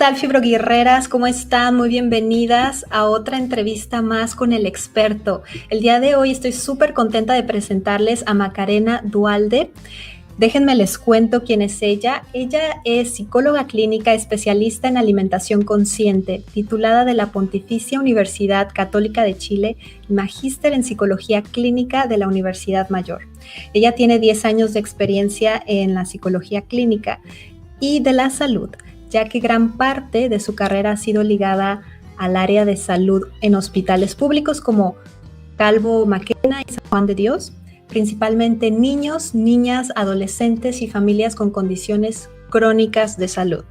tal, fibroguerreras? ¿Cómo están? Muy bienvenidas a otra entrevista más con el experto. El día de hoy estoy súper contenta de presentarles a Macarena Duhalde. Déjenme les cuento quién es ella. Ella es psicóloga clínica, especialista en alimentación consciente, titulada de la Pontificia Universidad Católica de Chile y magíster en psicología clínica de la Universidad Mayor. Ella tiene 10 años de experiencia en la psicología clínica y de la salud, ya que gran parte de su carrera ha sido ligada al área de salud en hospitales públicos como Calvo Maquena y San Juan de Dios, principalmente niños, niñas, adolescentes y familias con condiciones crónicas de salud.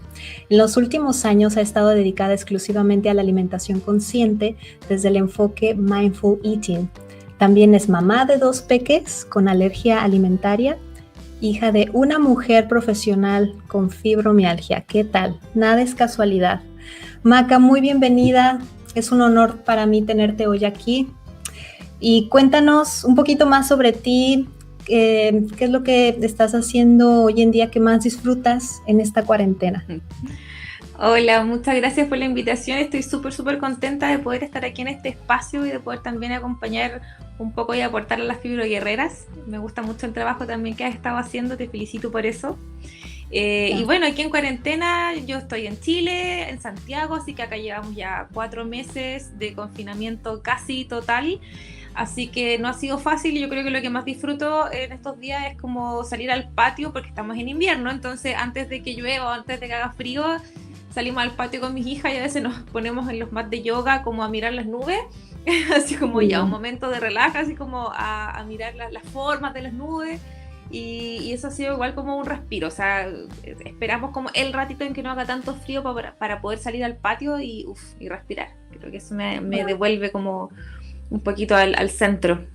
En los últimos años ha estado dedicada exclusivamente a la alimentación consciente desde el enfoque Mindful Eating. También es mamá de 2 peques con alergia alimentaria, hija de una mujer profesional con fibromialgia. ¿Qué tal? Nada es casualidad. Maca, muy bienvenida. Es un honor para mí tenerte hoy aquí. Y cuéntanos un poquito más sobre ti. ¿Qué es lo que estás haciendo hoy en día que más disfrutas en esta cuarentena? Hola, muchas gracias por la invitación. Estoy súper contenta de poder estar aquí en este espacio y de poder también acompañar un poco y aportar a las fibroguerreras. Me gusta mucho el trabajo también que has estado haciendo, te felicito por eso. Y bueno, aquí en cuarentena, yo estoy en Chile, en Santiago, así que acá llevamos ya 4 meses de confinamiento casi total. Así que no ha sido fácil. Yo creo que lo que más disfruto en estos días es como salir al patio porque estamos en invierno. Entonces, antes de que llueva o antes de que haga frío, salimos al patio con mis hijas y a veces nos ponemos en los mats de yoga como a mirar las nubes. Así como ya un momento de relaja, así como a mirar las formas de las nubes. Y eso ha sido igual como un respiro. O sea, esperamos como el ratito en que no haga tanto frío para poder salir al patio y respirar. Creo que eso me devuelve como un poquito al centro.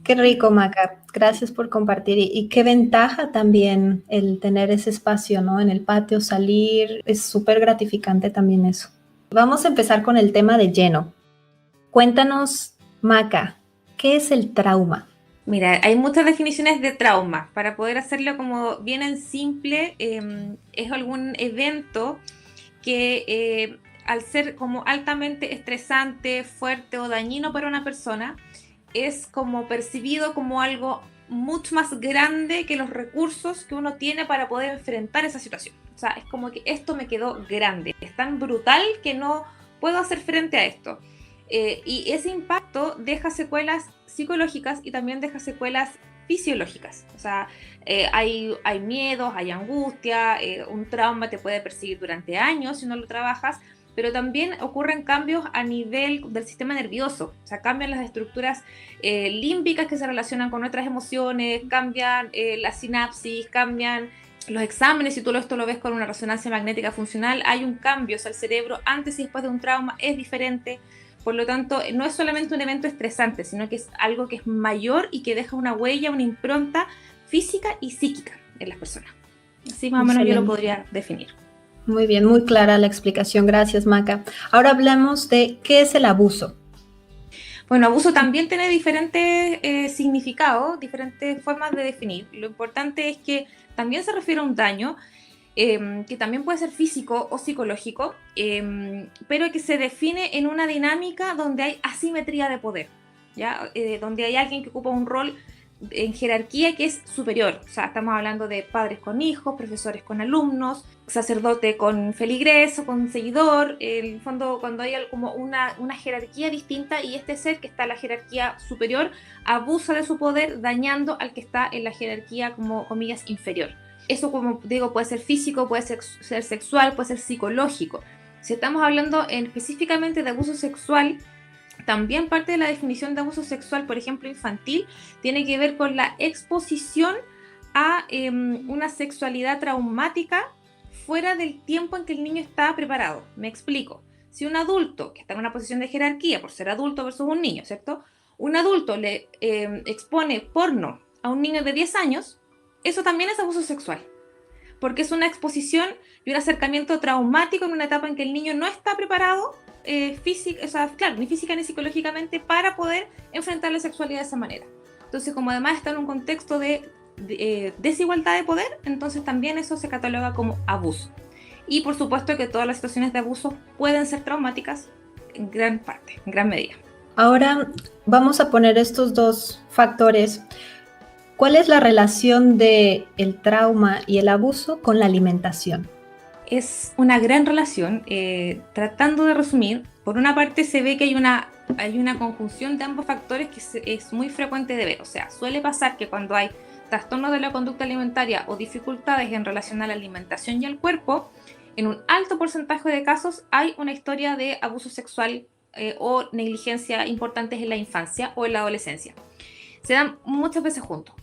Qué rico, Maca. Gracias por compartir. Y qué ventaja también el tener ese espacio, ¿no? En el patio, salir. Es súper gratificante también eso. Vamos a empezar con el tema de lleno. Cuéntanos, Maca, ¿qué es el trauma? Mira, hay muchas definiciones de trauma. Para poder hacerlo como bien en simple, es algún evento que al ser como altamente estresante, fuerte o dañino para una persona, es como percibido como algo mucho más grande que los recursos que uno tiene para poder enfrentar esa situación. O sea, es como que esto me quedó grande, es tan brutal que no puedo hacer frente a esto. Y ese impacto deja secuelas psicológicas y también deja secuelas fisiológicas. O sea, hay miedos, hay angustia, un trauma te puede perseguir durante años si no lo trabajas, pero también ocurren cambios a nivel del sistema nervioso. O sea, cambian las estructuras límbicas que se relacionan con nuestras emociones, cambian la sinapsis, cambian los exámenes. Si tú esto lo ves con una resonancia magnética funcional, hay un cambio. O sea, el cerebro antes y después de un trauma es diferente. Por lo tanto, no es solamente un evento estresante, sino que es algo que es mayor y que deja una huella, una impronta física y psíquica en las personas. Así más o menos yo lo podría definir. Muy bien, muy clara la explicación. Gracias, Maca. Ahora hablemos de qué es el abuso. Bueno, abuso también tiene diferentes significados, diferentes formas de definir. Lo importante es que también se refiere a un daño, que también puede ser físico o psicológico, pero que se define en una dinámica donde hay asimetría de poder, ¿ya? Donde hay alguien que ocupa un rol en jerarquía que es superior. O sea, estamos hablando de padres con hijos, profesores con alumnos, sacerdote con feligres o con seguidor. En el fondo, cuando hay como una jerarquía distinta y este ser que está en la jerarquía superior abusa de su poder dañando al que está en la jerarquía, como comillas, inferior. Eso, como digo, puede ser físico, puede ser sexual, puede ser psicológico. Si estamos hablando específicamente de abuso sexual, también parte de la definición de abuso sexual, por ejemplo, infantil, tiene que ver con la exposición a una sexualidad traumática fuera del tiempo en que el niño está preparado. Me explico. Si un adulto que está en una posición de jerarquía, por ser adulto versus un niño, ¿cierto? Un adulto le expone porno a un niño de 10 años, eso también es abuso sexual, porque es una exposición y un acercamiento traumático en una etapa en que el niño no está preparado o sea, claro, ni física ni psicológicamente para poder enfrentar la sexualidad de esa manera. Entonces, como además está en un contexto de desigualdad de poder, entonces también eso se cataloga como abuso. y por supuesto que todas las situaciones de abuso pueden ser traumáticas en gran parte, en gran medida. Ahora vamos a poner estos dos factores. ¿Cuál es la relación del trauma y el abuso con la alimentación? Es una gran relación. Tratando de resumir, por una parte se ve que hay una conjunción de ambos factores que es muy frecuente de ver. O sea, suele pasar que cuando hay trastornos de la conducta alimentaria o dificultades en relación a la alimentación y al cuerpo, en un alto porcentaje de casos hay una historia de abuso sexual o negligencia importantes en la infancia o en la adolescencia. Se dan muchas veces juntos.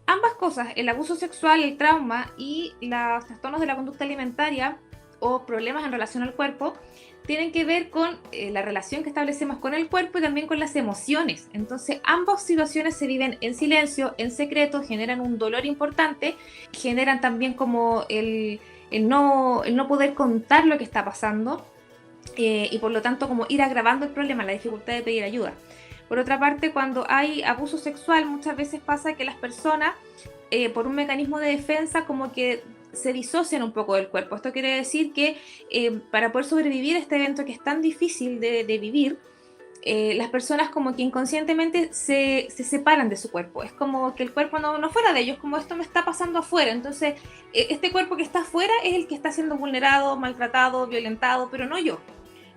Ambas cosas, el abuso sexual, el trauma y los trastornos de la conducta alimentaria o problemas en relación al cuerpo, tienen que ver con la relación que establecemos con el cuerpo y también con las emociones. Entonces, ambas situaciones se viven en silencio, en secreto, generan un dolor importante, generan también como el no poder contar lo que está pasando y por lo tanto como ir agravando el problema, la dificultad de pedir ayuda. Por otra parte, cuando hay abuso sexual, muchas veces pasa que las personas, por un mecanismo de defensa, como que se disocian un poco del cuerpo. Esto quiere decir que para poder sobrevivir a este evento que es tan difícil de vivir, las personas como que inconscientemente se separan de su cuerpo. Es como que el cuerpo no fuera de ellos, como esto me está pasando afuera. Entonces, este cuerpo que está afuera es el que está siendo vulnerado, maltratado, violentado, pero no yo.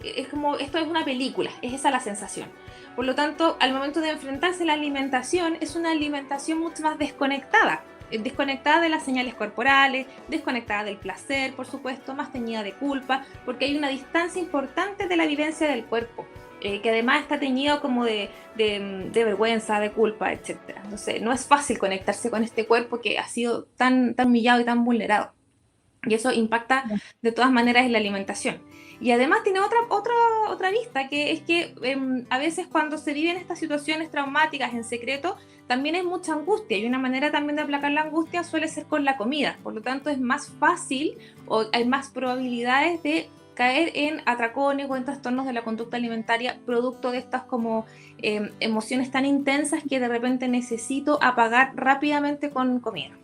Es como, esto es una película, es esa la sensación. Por lo tanto, al momento de enfrentarse a la alimentación, es una alimentación mucho más desconectada de las señales corporales, desconectada del placer, por supuesto, más teñida de culpa, porque hay una distancia importante de la vivencia del cuerpo, que además está teñido como de vergüenza, de culpa, etc. Entonces, no es fácil conectarse con este cuerpo que ha sido tan humillado y tan vulnerado. Y eso impacta de todas maneras en la alimentación. Y además tiene otra vista, que es que a veces cuando se viven estas situaciones traumáticas en secreto, también hay mucha angustia, y una manera también de aplacar la angustia suele ser con la comida. Por lo tanto, es más fácil o hay más probabilidades de caer en atracones o en trastornos de la conducta alimentaria, producto de estas como emociones tan intensas que de repente necesito apagar rápidamente con comida.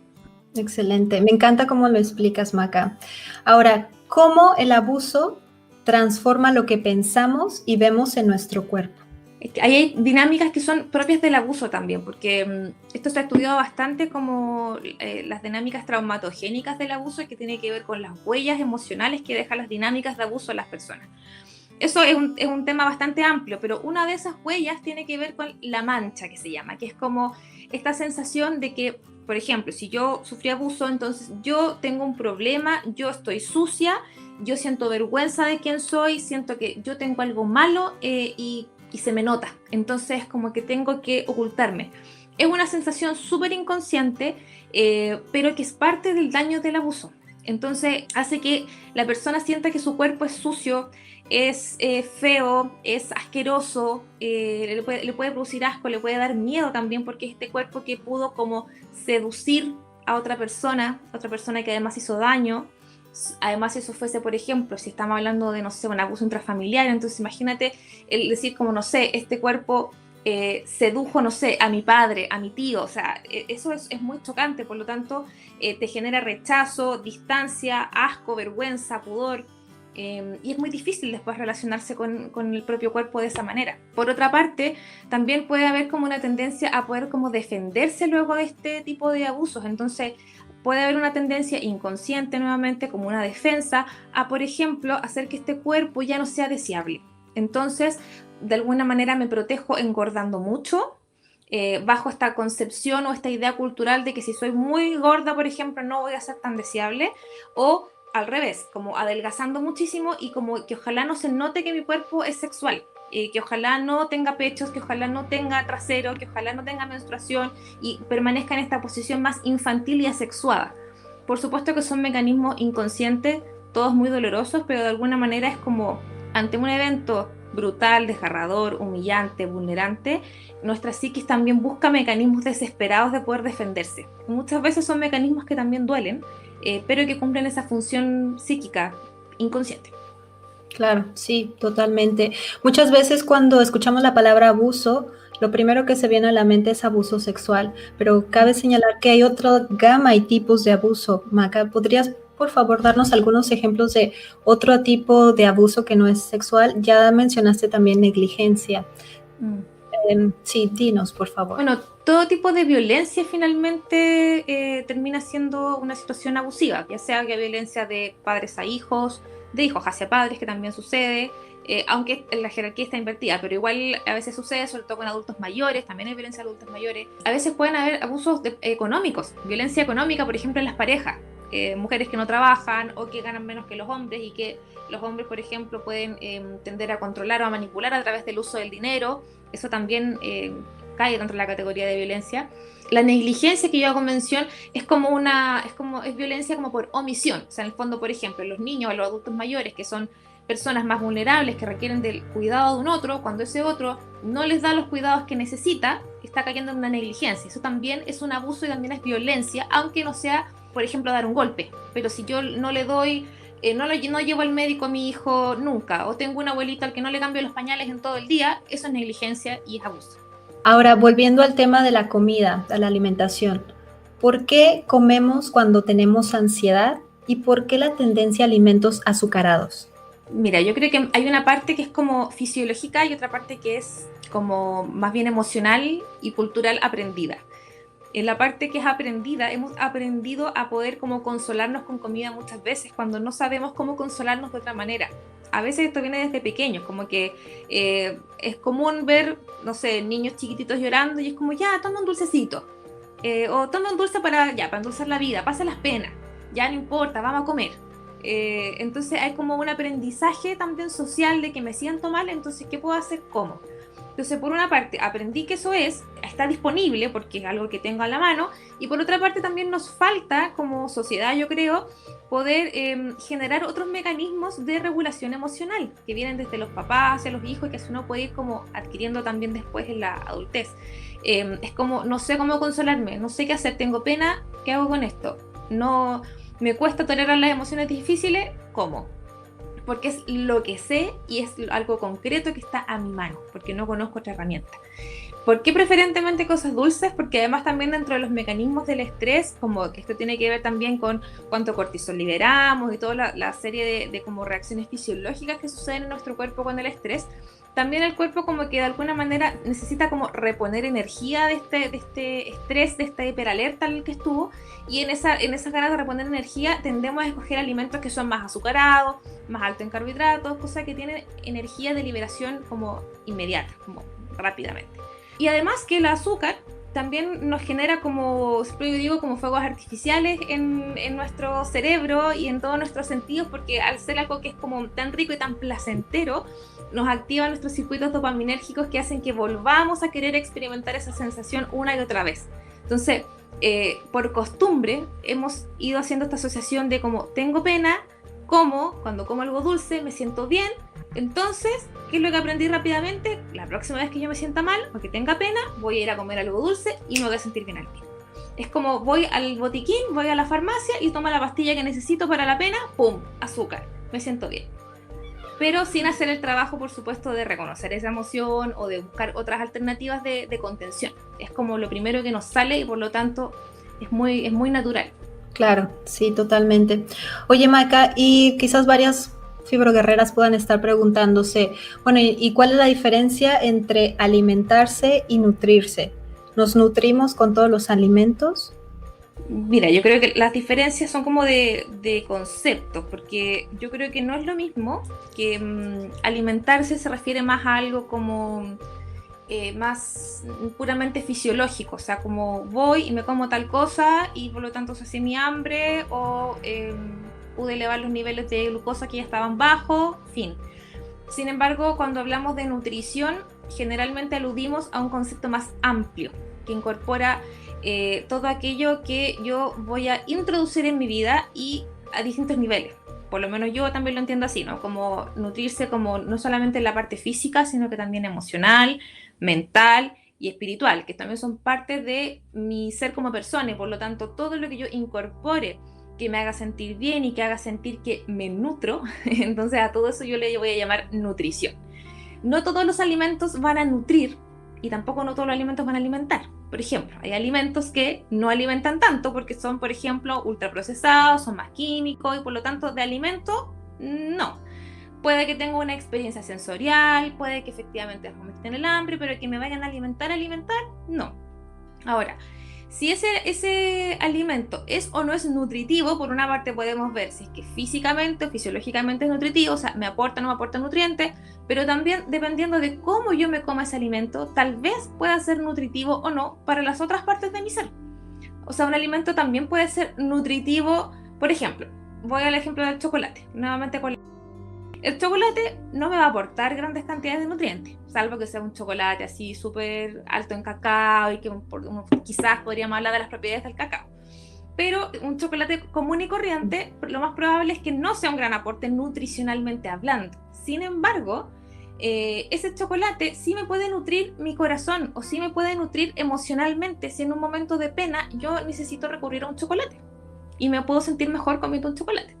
Excelente, me encanta cómo lo explicas, Maca. Ahora, ¿cómo el abuso transforma lo que pensamos y vemos en nuestro cuerpo? Ahí hay dinámicas que son propias del abuso también, porque esto se ha estudiado bastante como las dinámicas traumatogénicas del abuso, que tiene que ver con las huellas emocionales que dejan las dinámicas de abuso en las personas. Eso es un tema bastante amplio, pero una de esas huellas tiene que ver con la mancha, que se llama, que es como esta sensación de que, por ejemplo, si yo sufrí abuso, entonces yo tengo un problema, yo estoy sucia, yo siento vergüenza de quién soy, siento que yo tengo algo malo y se me nota. Entonces como que tengo que ocultarme. Es una sensación súper inconsciente, pero que es parte del daño del abuso. Entonces hace que la persona sienta que su cuerpo es sucio, es feo, es asqueroso, le puede producir asco, le puede dar miedo también, porque es este cuerpo que pudo como seducir a otra persona que además hizo daño. Además, si eso fuese, por ejemplo, si estamos hablando de, no sé, un abuso intrafamiliar, entonces imagínate el decir como, no sé, este cuerpo sedujo, no sé, a mi padre, a mi tío, o sea, eso es muy chocante. Por lo tanto, te genera rechazo, distancia, asco, vergüenza, pudor, y es muy difícil después relacionarse con el propio cuerpo de esa manera. Por otra parte, también puede haber como una tendencia a poder como defenderse luego de este tipo de abusos. Entonces, puede haber una tendencia inconsciente nuevamente, como una defensa, a, por ejemplo, hacer que este cuerpo ya no sea deseable. Entonces, de alguna manera me protejo engordando mucho, bajo esta concepción o esta idea cultural de que si soy muy gorda, por ejemplo, no voy a ser tan deseable, o al revés, como adelgazando muchísimo y como que ojalá no se note que mi cuerpo es sexual. Que ojalá no tenga pechos, que ojalá no tenga trasero, que ojalá no tenga menstruación y permanezca en esta posición más infantil y asexuada. Por supuesto que son mecanismos inconscientes, todos muy dolorosos, pero de alguna manera es como ante un evento brutal, desgarrador, humillante, vulnerante, nuestra psiquis también busca mecanismos desesperados de poder defenderse. Muchas veces son mecanismos que también duelen, pero que cumplen esa función psíquica inconsciente. Claro, sí, totalmente. Muchas veces cuando escuchamos la palabra abuso, lo primero que se viene a la mente es abuso sexual, pero cabe señalar que hay otra gama y tipos de abuso. Maca, ¿podrías por favor, darnos algunos ejemplos de otro tipo de abuso que no es sexual? Ya mencionaste también negligencia. Sí, dinos, por favor. Bueno, todo tipo de violencia finalmente termina siendo una situación abusiva, ya sea que violencia de padres a hijos, de hijos hacia padres, que también sucede, aunque la jerarquía está invertida, pero igual a veces sucede, sobre todo con adultos mayores, también hay violencia de adultos mayores. A veces pueden haber abusos económicos, violencia económica, por ejemplo, en las parejas, mujeres que no trabajan o que ganan menos que los hombres y que los hombres, por ejemplo, pueden tender a controlar o a manipular a través del uso del dinero. Eso también cae dentro de la categoría de violencia. La negligencia que yo hago mención es violencia como por omisión. O sea, en el fondo, por ejemplo, los niños o los adultos mayores, que son personas más vulnerables, que requieren del cuidado de un otro, cuando ese otro no les da los cuidados que necesita, está cayendo en una negligencia. Eso también es un abuso y también es violencia, aunque no sea, por ejemplo, dar un golpe. Pero si yo no le doy... no llevo al médico a mi hijo nunca, o tengo una abuelita al que no le cambio los pañales en todo el día, eso es negligencia y es abuso. Ahora, volviendo al tema de la comida, a la alimentación, ¿por qué comemos cuando tenemos ansiedad y por qué la tendencia a alimentos azucarados? Mira, yo creo que hay una parte que es como fisiológica y otra parte que es como más bien emocional y cultural aprendida. En la parte que es aprendida, hemos aprendido a poder como consolarnos con comida muchas veces cuando no sabemos cómo consolarnos de otra manera. A veces esto viene desde pequeños, como que es común ver, no sé, niños chiquititos llorando y es como, ya, toma un dulcecito. O toma un dulce para endulzar la vida, pasa las penas, ya no importa, vamos a comer. Entonces hay como un aprendizaje también social de que me siento mal, entonces ¿qué puedo hacer? ¿Cómo? Entonces, por una parte, aprendí que eso está disponible porque es algo que tengo a la mano, y por otra parte también nos falta, como sociedad, yo creo, poder generar otros mecanismos de regulación emocional que vienen desde los papás hacia los hijos y que uno puede ir como adquiriendo también después en la adultez. Es como, no sé cómo consolarme, no sé qué hacer, tengo pena, ¿qué hago con esto? No, me cuesta tolerar las emociones difíciles, ¿cómo? Porque es lo que sé y es algo concreto que está a mi mano, porque no conozco otra herramienta. ¿Por qué preferentemente cosas dulces? Porque además también dentro de los mecanismos del estrés, como que esto tiene que ver también con cuánto cortisol liberamos y toda la serie de como reacciones fisiológicas que suceden en nuestro cuerpo con el estrés, también el cuerpo como que de alguna manera necesita como reponer energía de este estrés, de esta hiperalerta en el que estuvo, y en esas ganas de reponer energía tendemos a escoger alimentos que son más azucarados, más altos en carbohidratos, cosas que tienen energía de liberación como inmediata, como rápidamente. Y además que el azúcar también nos genera como, siempre digo, como fuegos artificiales en nuestro cerebro y en todos nuestros sentidos, porque al ser algo que es como tan rico y tan placentero, nos activa nuestros circuitos dopaminérgicos que hacen que volvamos a querer experimentar esa sensación una y otra vez. Entonces, por costumbre, hemos ido haciendo esta asociación de como tengo pena, cuando como algo dulce me siento bien. Entonces, ¿qué es lo que aprendí rápidamente? La próxima vez que yo me sienta mal o que tenga pena, voy a ir a comer algo dulce y me voy a sentir bien al fin. Es como voy al botiquín, voy a la farmacia y tomo la pastilla que necesito para la pena, ¡pum! Azúcar, me siento bien. Pero sin hacer el trabajo, por supuesto, de reconocer esa emoción o de buscar otras alternativas de contención. Es como lo primero que nos sale y por lo tanto es muy natural. Claro, sí, totalmente. Oye, Maca, y quizás varias fibroguerreras puedan estar preguntándose, bueno, ¿y cuál es la diferencia entre alimentarse y nutrirse? ¿Nos nutrimos con todos los alimentos? Mira, yo creo que las diferencias son como de conceptos, porque yo creo que no es lo mismo que alimentarse se refiere más a algo como más puramente fisiológico, o sea, como voy y me como tal cosa y por lo tanto sacié mi hambre o pude elevar los niveles de glucosa que ya estaban bajos, fin. Sin embargo, cuando hablamos de nutrición, generalmente aludimos a un concepto más amplio, que incorpora todo aquello que yo voy a introducir en mi vida y a distintos niveles. Por lo menos yo también lo entiendo así, ¿no? Como nutrirse como no solamente en la parte física, sino que también emocional, mental y espiritual, que también son parte de mi ser como persona, y por lo tanto todo lo que yo incorpore que me haga sentir bien y que haga sentir que me nutro, entonces a todo eso yo le voy a llamar nutrición. No todos los alimentos van a nutrir, y tampoco no todos los alimentos van a alimentar. Por ejemplo, hay alimentos que no alimentan tanto porque son, por ejemplo, ultraprocesados, son más químicos y por lo tanto de alimento, no. Puede que tenga una experiencia sensorial, puede que efectivamente me quiten el hambre, pero que me vayan a alimentar, no. Ahora, si ese alimento es o no es nutritivo, por una parte podemos ver si es que físicamente o fisiológicamente es nutritivo, o sea, me aporta o no me aporta nutrientes, pero también dependiendo de cómo yo me coma ese alimento, tal vez pueda ser nutritivo o no para las otras partes de mi ser. O sea, un alimento también puede ser nutritivo, por ejemplo, voy al ejemplo del chocolate, nuevamente con el chocolate no me va a aportar grandes cantidades de nutrientes, salvo que sea un chocolate así súper alto en cacao y que quizás podríamos hablar de las propiedades del cacao. Pero un chocolate común y corriente, lo más probable es que no sea un gran aporte nutricionalmente hablando. Sin embargo, ese chocolate sí me puede nutrir mi corazón o sí me puede nutrir emocionalmente si en un momento de pena yo necesito recurrir a un chocolate y me puedo sentir mejor comiendo un chocolate.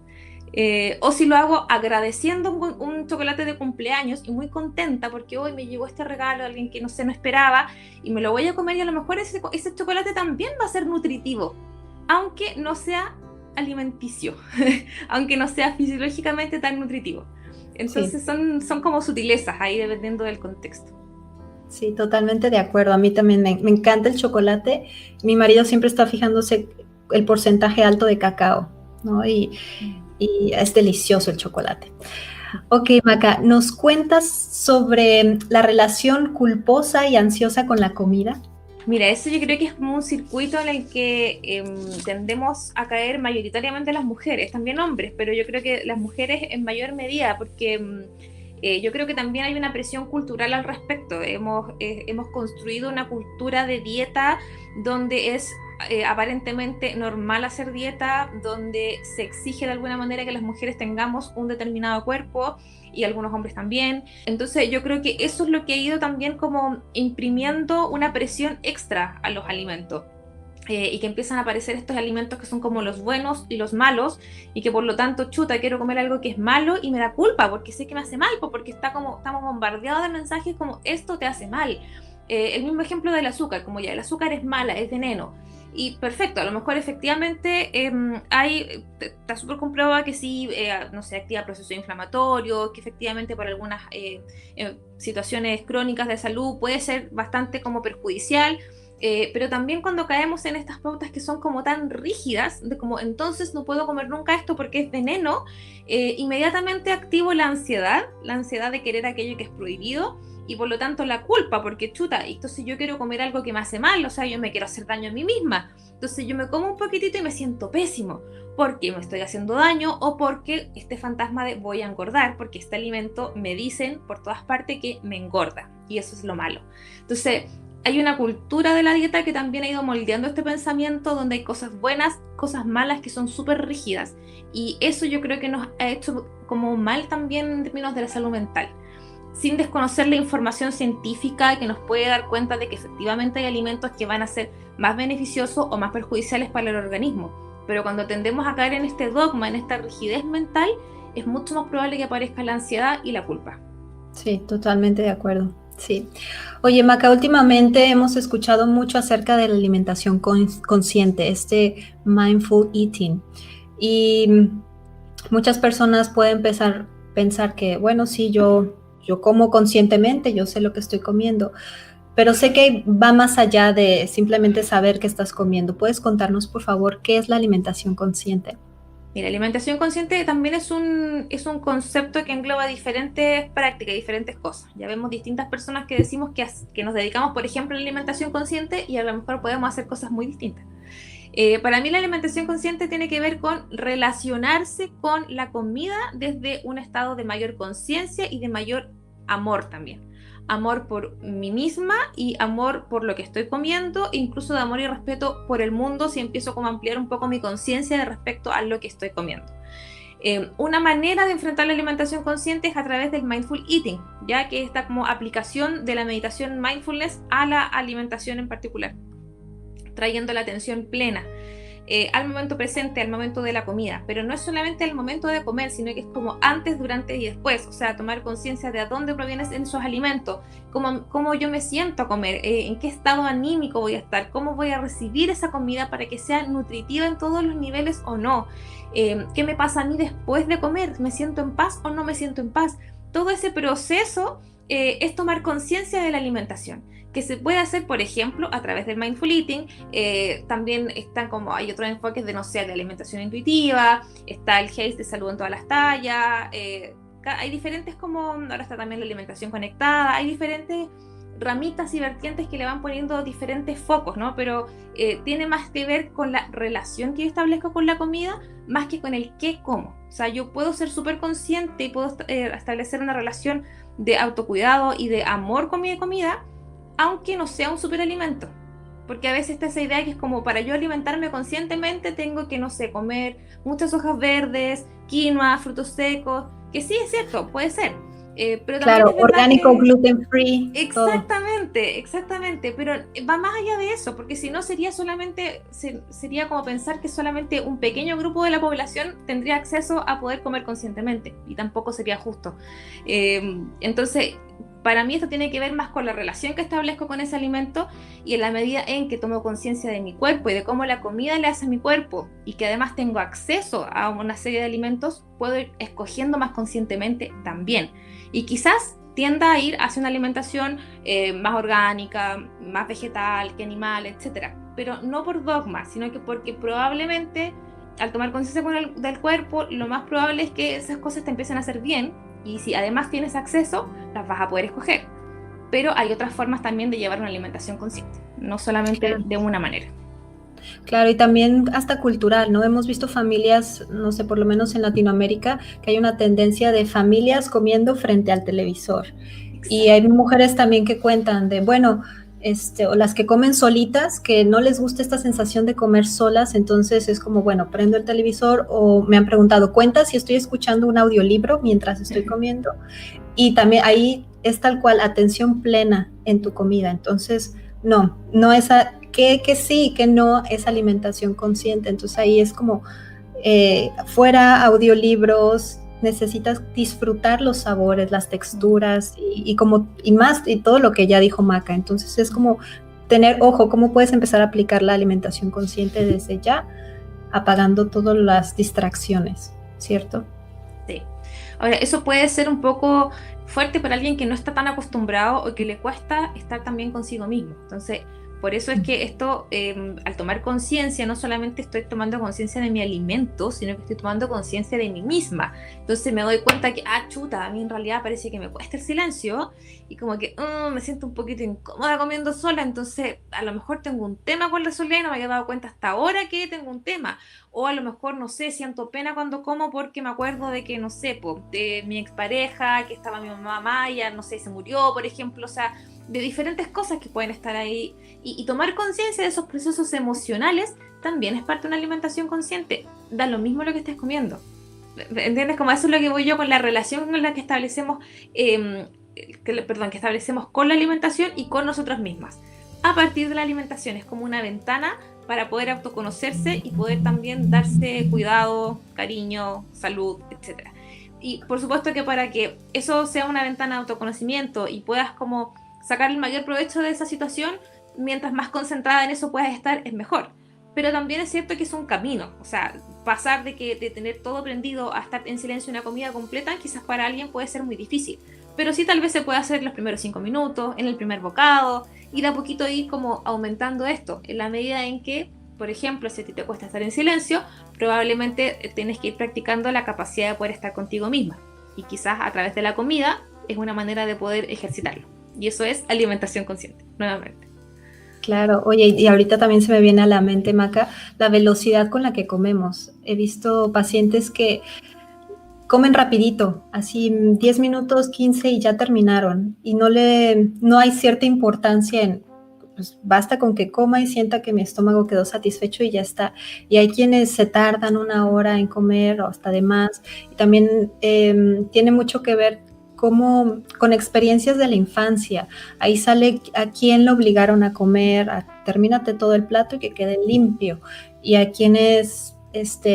O si lo hago agradeciendo un chocolate de cumpleaños y muy contenta porque hoy me llegó este regalo de alguien que no esperaba y me lo voy a comer y a lo mejor ese chocolate también va a ser nutritivo, aunque no sea alimenticio, aunque no sea fisiológicamente tan nutritivo. Entonces sí, son como sutilezas ahí dependiendo del contexto. Sí, totalmente de acuerdo. A mí también me encanta el chocolate. Mi marido siempre está fijándose el porcentaje alto de cacao, ¿no? Y es delicioso el chocolate. Ok, Maca, ¿nos cuentas sobre la relación culposa y ansiosa con la comida? Mira, eso yo creo que es como un circuito en el que tendemos a caer mayoritariamente las mujeres, también hombres, pero yo creo que las mujeres en mayor medida, porque yo creo que también hay una presión cultural al respecto. Hemos construido una cultura de dieta donde es aparentemente normal hacer dieta, donde se exige de alguna manera que las mujeres tengamos un determinado cuerpo y algunos hombres también. Entonces yo creo que eso es lo que ha ido también como imprimiendo una presión extra a los alimentos. Y que empiezan a aparecer estos alimentos que son como los buenos y los malos, y que por lo tanto, chuta, quiero comer algo que es malo y me da culpa porque sé que me hace mal, porque estamos bombardeados de mensajes como esto te hace mal. El mismo ejemplo del azúcar, como ya el azúcar es mala, es veneno. Y perfecto, a lo mejor efectivamente está súper comprobado que sí, no sé, activa procesos inflamatorios, que efectivamente por algunas situaciones crónicas de salud puede ser bastante como perjudicial. Pero también cuando caemos en estas pautas que son como tan rígidas, de como entonces no puedo comer nunca esto porque es veneno, inmediatamente activo la ansiedad de querer aquello que es prohibido y por lo tanto la culpa, porque chuta, entonces yo quiero comer algo que me hace mal, o sea, yo me quiero hacer daño a mí misma, entonces yo me como un poquitito y me siento pésimo, porque me estoy haciendo daño o porque este fantasma de voy a engordar, porque este alimento me dicen por todas partes que me engorda y eso es lo malo. Entonces hay una cultura de la dieta que también ha ido moldeando este pensamiento donde hay cosas buenas, cosas malas que son súper rígidas y eso yo creo que nos ha hecho como mal también en términos de la salud mental, sin desconocer la información científica que nos puede dar cuenta de que efectivamente hay alimentos que van a ser más beneficiosos o más perjudiciales para el organismo, pero cuando tendemos a caer en este dogma, en esta rigidez mental, es mucho más probable que aparezca la ansiedad y la culpa. Sí, totalmente de acuerdo. Sí. Oye, Maca, últimamente hemos escuchado mucho acerca de la alimentación consciente, mindful eating. Y muchas personas pueden pensar que, bueno, sí, yo como conscientemente, yo sé lo que estoy comiendo, pero sé que va más allá de simplemente saber qué estás comiendo. ¿Puedes contarnos, por favor, qué es la alimentación consciente? Mira, alimentación consciente también es un concepto que engloba diferentes prácticas, diferentes cosas. Ya vemos distintas personas que decimos que nos dedicamos, por ejemplo, a la alimentación consciente y a lo mejor podemos hacer cosas muy distintas. Para mí la alimentación consciente tiene que ver con relacionarse con la comida desde un estado de mayor conciencia y de mayor amor también. Amor por mí misma y amor por lo que estoy comiendo, incluso de amor y respeto por el mundo si empiezo como a ampliar un poco mi conciencia de respecto a lo que estoy comiendo. Una manera de enfrentar la alimentación consciente es a través del mindful eating, ya que esta como aplicación de la meditación mindfulness a la alimentación en particular, trayendo la atención plena. al momento presente, al momento de la comida, pero no es solamente al momento de comer, sino que es como antes, durante y después, o sea, tomar conciencia de a dónde provienen esos alimentos, cómo yo me siento a comer, en qué estado anímico voy a estar, cómo voy a recibir esa comida para que sea nutritiva en todos los niveles o no, qué me pasa a mí después de comer, me siento en paz o no me siento en paz. Todo ese proceso es tomar conciencia de la alimentación, que se puede hacer, por ejemplo, a través del mindful eating. También están como, hay otros enfoques de, no sé, de alimentación intuitiva, está el HACE de salud en todas las tallas, hay diferentes como, ahora está también la alimentación conectada, hay diferentes ramitas y vertientes que le van poniendo diferentes focos, ¿no? Pero tiene más que ver con la relación que yo establezco con la comida, más que con el qué como. O sea, yo puedo ser súper consciente y puedo establecer una relación de autocuidado y de amor con mi comida, aunque no sea un superalimento. Porque a veces está esa idea que es como, para yo alimentarme conscientemente tengo que, no sé, comer muchas hojas verdes, quinoa, frutos secos, que sí es cierto, puede ser. Pero claro, orgánico, gluten free. Exactamente, exactamente, pero va más allá de eso, porque si no sería como pensar que solamente un pequeño grupo de la población tendría acceso a poder comer conscientemente, y tampoco sería justo. Entonces, para mí esto tiene que ver más con la relación que establezco con ese alimento, y en la medida en que tomo conciencia de mi cuerpo y de cómo la comida le hace a mi cuerpo, y que además tengo acceso a una serie de alimentos, puedo ir escogiendo más conscientemente también. Y quizás tienda a ir hacia una alimentación más orgánica, más vegetal que animal, etc. Pero no por dogma, sino que porque probablemente al tomar conciencia del cuerpo, lo más probable es que esas cosas te empiecen a hacer bien, y si además tienes acceso, las vas a poder escoger. Pero hay otras formas también de llevar una alimentación consciente, no solamente de una manera. Claro, y también hasta cultural, ¿no? Hemos visto familias, no sé, por lo menos en Latinoamérica, que hay una tendencia de familias comiendo frente al televisor. Exacto. Y hay mujeres también que cuentan de, bueno, o las que comen solitas, que no les gusta esta sensación de comer solas, entonces es como, bueno, prendo el televisor, o me han preguntado, ¿cuenta si estoy escuchando un audiolibro mientras estoy comiendo? Y también ahí es tal cual, atención plena en tu comida. Entonces, no esa, que sí, que no es alimentación consciente. Entonces ahí es como, fuera audiolibros, necesitas disfrutar los sabores, las texturas y todo lo que ya dijo Maca. Entonces es como tener ojo, cómo puedes empezar a aplicar la alimentación consciente desde ya, apagando todas las distracciones, ¿cierto? Sí. Ahora, eso puede ser un poco fuerte para alguien que no está tan acostumbrado o que le cuesta estar también consigo mismo. Entonces, por eso es que esto, al tomar conciencia, no solamente estoy tomando conciencia de mi alimento, sino que estoy tomando conciencia de mí misma. Entonces me doy cuenta que, chuta, a mí en realidad parece que me cuesta el silencio, y como que me siento un poquito incómoda comiendo sola, entonces a lo mejor tengo un tema con la soledad y no me había dado cuenta hasta ahora que tengo un tema. O a lo mejor, no sé, siento pena cuando como porque me acuerdo de que, no sé, de mi expareja, que estaba mi mamá, ya, no sé, se murió, por ejemplo, o sea, de diferentes cosas que pueden estar ahí, y tomar conciencia de esos procesos emocionales también es parte de una alimentación consciente. Da lo mismo lo que estés comiendo, ¿entiendes? Como eso es lo que voy yo con la relación con la que establecemos, que establecemos con la alimentación y con nosotras mismas. A partir de la alimentación es como una ventana para poder autoconocerse y poder también darse cuidado, cariño, salud, etc. Y por supuesto que para que eso sea una ventana de autoconocimiento y puedas como sacar el mayor provecho de esa situación, mientras más concentrada en eso puedas estar, es mejor. Pero también es cierto que es un camino, o sea, pasar de tener todo prendido a estar en silencio una comida completa, quizás para alguien puede ser muy difícil, pero sí tal vez se puede hacer los primeros 5 minutos, en el primer bocado, y de a poquito ir como aumentando esto, en la medida en que, por ejemplo, si a ti te cuesta estar en silencio, probablemente tienes que ir practicando la capacidad de poder estar contigo misma, y quizás a través de la comida es una manera de poder ejercitarlo, y eso es alimentación consciente, nuevamente. Claro, oye, y ahorita también se me viene a la mente, Maca, la velocidad con la que comemos. He visto pacientes que comen rapidito, así 10 minutos, 15 y ya terminaron. Y no hay cierta importancia en, pues basta con que coma y sienta que mi estómago quedó satisfecho y ya está. Y hay quienes se tardan 1 hora en comer o hasta de más. Y también tiene mucho que ver como con experiencias de la infancia. Ahí sale a quién lo obligaron a comer, termínate todo el plato y que quede limpio. y a quienes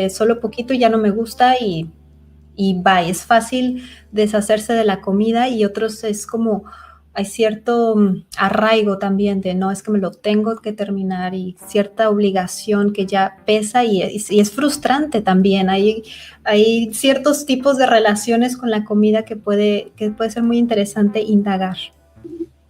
solo poquito y ya no me gusta y bye. Es fácil deshacerse de la comida y otros es como hay cierto arraigo también de no, es que me lo tengo que terminar y cierta obligación que ya pesa y es frustrante también. Hay ciertos tipos de relaciones con la comida que puede ser muy interesante indagar.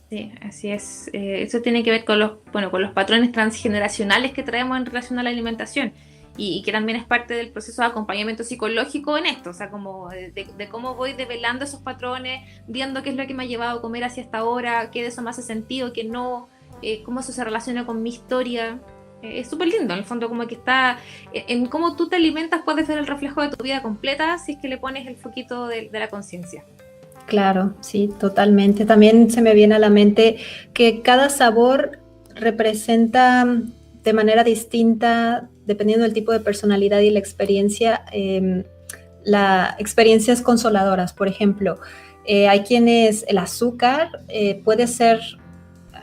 Sí, así es. Eso tiene que ver con con los patrones transgeneracionales que traemos en relación a la alimentación y que también es parte del proceso de acompañamiento psicológico en esto, o sea, como de cómo voy develando esos patrones, viendo qué es lo que me ha llevado a comer hacia esta hora, qué de eso me hace sentido, qué no, cómo eso se relaciona con mi historia. Es súper lindo, en el fondo, como que está en cómo tú te alimentas, puedes ver el reflejo de tu vida completa si es que le pones el foquito de la conciencia. Claro, sí, totalmente. También se me viene a la mente que cada sabor representa de manera distinta, dependiendo del tipo de personalidad y la experiencia, experiencias consoladoras. Por ejemplo, hay quienes el azúcar puede ser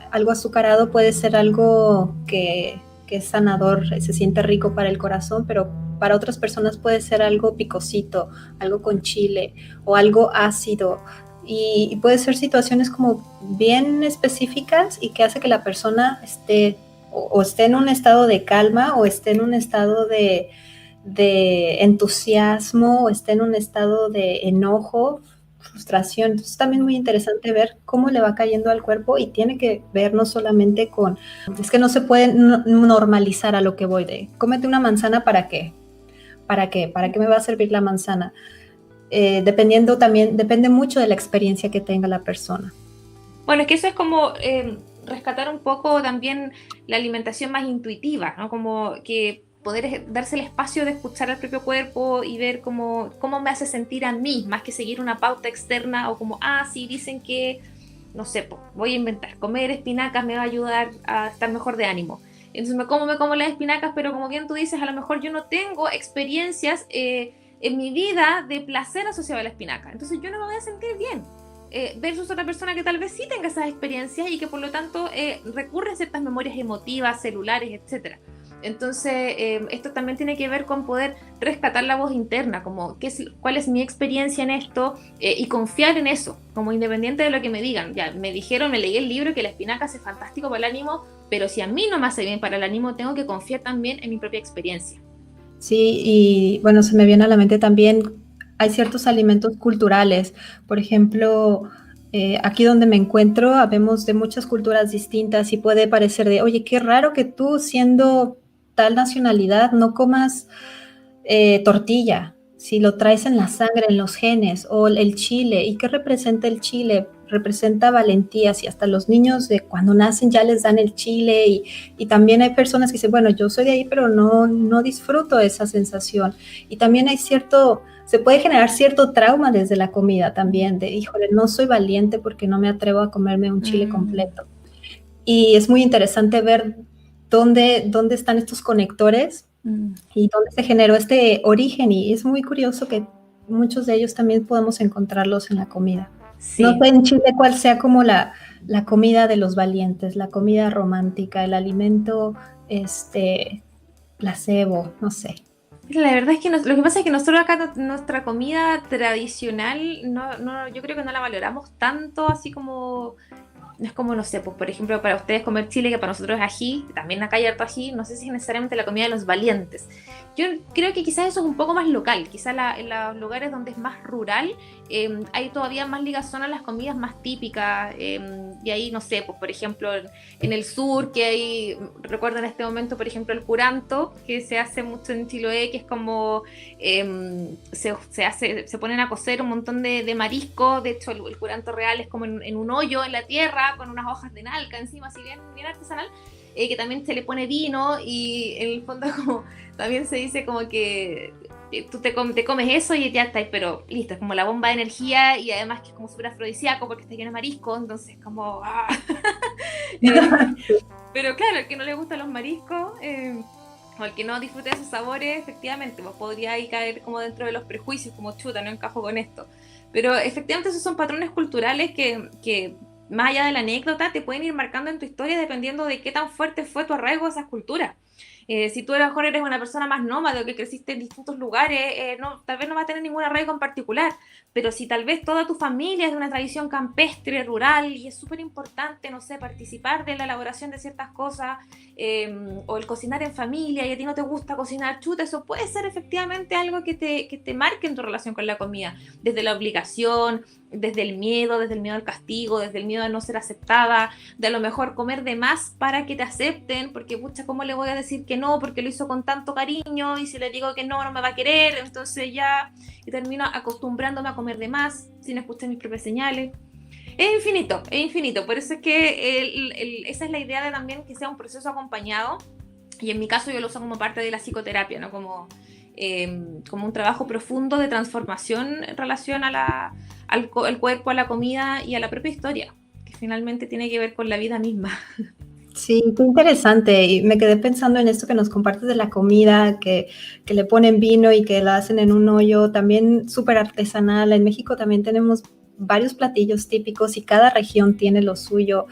algo azucarado, puede ser algo que es sanador, se siente rico para el corazón, pero para otras personas puede ser algo picosito, algo con chile o algo ácido. Y puede ser situaciones como bien específicas y que hace que la persona esté o esté en un estado de calma o esté en un estado de entusiasmo o esté en un estado de enojo, frustración. Entonces también es muy interesante ver cómo le va cayendo al cuerpo y tiene que ver no solamente con, es que no se puede normalizar a lo que voy de, cómete una manzana ¿para qué? ¿Para qué? ¿Para qué me va a servir la manzana? Dependiendo también, depende mucho de la experiencia que tenga la persona. Bueno, es que eso es como rescatar un poco también la alimentación más intuitiva, ¿no? Como que poder darse el espacio de escuchar al propio cuerpo y ver cómo me hace sentir a mí, más que seguir una pauta externa o como, sí, dicen que, no sé, voy a inventar, comer espinacas me va a ayudar a estar mejor de ánimo. Entonces me como las espinacas, pero como bien tú dices, a lo mejor yo no tengo experiencias en mi vida de placer asociado a la espinaca. Entonces yo no me voy a sentir bien. Versus otra persona que tal vez sí tenga esas experiencias y que por lo tanto recurre a ciertas memorias emotivas, celulares, etc. Entonces, esto también tiene que ver con poder rescatar la voz interna, como cuál es mi experiencia en esto y confiar en eso, como independiente de lo que me digan. Ya me dijeron, me leí el libro que la espinaca hace fantástico para el ánimo, pero si a mí no me hace bien para el ánimo, tengo que confiar también en mi propia experiencia. Sí, y bueno, se me viene a la mente también, hay ciertos alimentos culturales, por ejemplo, aquí donde me encuentro, habemos de muchas culturas distintas y puede parecer de, oye, qué raro que tú siendo tal nacionalidad no comas tortilla, si lo traes en la sangre, en los genes, o el chile. ¿Y qué representa el chile? Representa valentía, si hasta los niños de cuando nacen ya les dan el chile y también hay personas que dicen, bueno, yo soy de ahí, pero no disfruto esa sensación. Y también hay se puede generar cierto trauma desde la comida también, de, híjole, no soy valiente porque no me atrevo a comerme un chile completo. Y es muy interesante ver dónde están estos conectores y dónde se generó este origen. Y es muy curioso que muchos de ellos también podemos encontrarlos en la comida. Sí. No sé en Chile cuál sea como la comida de los valientes, la comida romántica, el alimento placebo, no sé. La verdad es que lo que pasa es que nosotros acá nuestra comida tradicional yo creo que no la valoramos tanto así como. No es como, no sé, pues por ejemplo, para ustedes comer chile, que para nosotros es ají, también acá hay harto ají, no sé si es necesariamente la comida de los valientes. Yo creo que quizás eso es un poco más local, quizás en los lugares donde es más rural, hay todavía más ligazón a las comidas más típicas, y ahí, no sé, pues por ejemplo, en el sur, que hay, recuerdo en este momento, por ejemplo, el curanto, que se hace mucho en Chiloé, que es como, se ponen a cocer un montón de mariscos, de hecho el curanto real es como en un hoyo en la tierra, con unas hojas de nalca encima, así bien artesanal, que también se le pone vino y en el fondo como también se dice como que tú te comes eso y ya estás, pero listo, es como la bomba de energía y además que es como súper afrodisíaco porque está lleno de mariscos, entonces como pero claro, el que no le gustan los mariscos o el que no disfrute de esos sabores, efectivamente, pues podría ahí caer como dentro de los prejuicios, como chuta, no encajo con esto, pero efectivamente esos son patrones culturales que más allá de la anécdota, te pueden ir marcando en tu historia dependiendo de qué tan fuerte fue tu arraigo a esas culturas. Si tú a lo mejor eres una persona más nómada o que creciste en distintos lugares, tal vez no vas a tener ningún arraigo en particular, pero si tal vez toda tu familia es de una tradición campestre, rural, y es súper importante, no sé, participar de la elaboración de ciertas cosas, o el cocinar en familia, y a ti no te gusta cocinar, chuta, eso puede ser efectivamente algo que te marque en tu relación con la comida, desde la obligación, desde el miedo al castigo, desde el miedo a no ser aceptada, de a lo mejor comer de más para que te acepten, porque pucha, ¿cómo le voy a decir que no? Porque lo hizo con tanto cariño, y si le digo que no, no me va a querer, entonces ya y termino acostumbrándome a comer de más, sin escuchar mis propias señales. Es infinito, por eso es que esa es la idea de también que sea un proceso acompañado, y en mi caso yo lo uso como parte de la psicoterapia, ¿no? Como un trabajo profundo de transformación en relación al cuerpo, a la comida y a la propia historia, que finalmente tiene que ver con la vida misma. Sí, qué interesante. Y me quedé pensando en esto que nos compartes de la comida, que le ponen vino y que la hacen en un hoyo, también súper artesanal. En México también tenemos varios platillos típicos y cada región tiene lo suyo.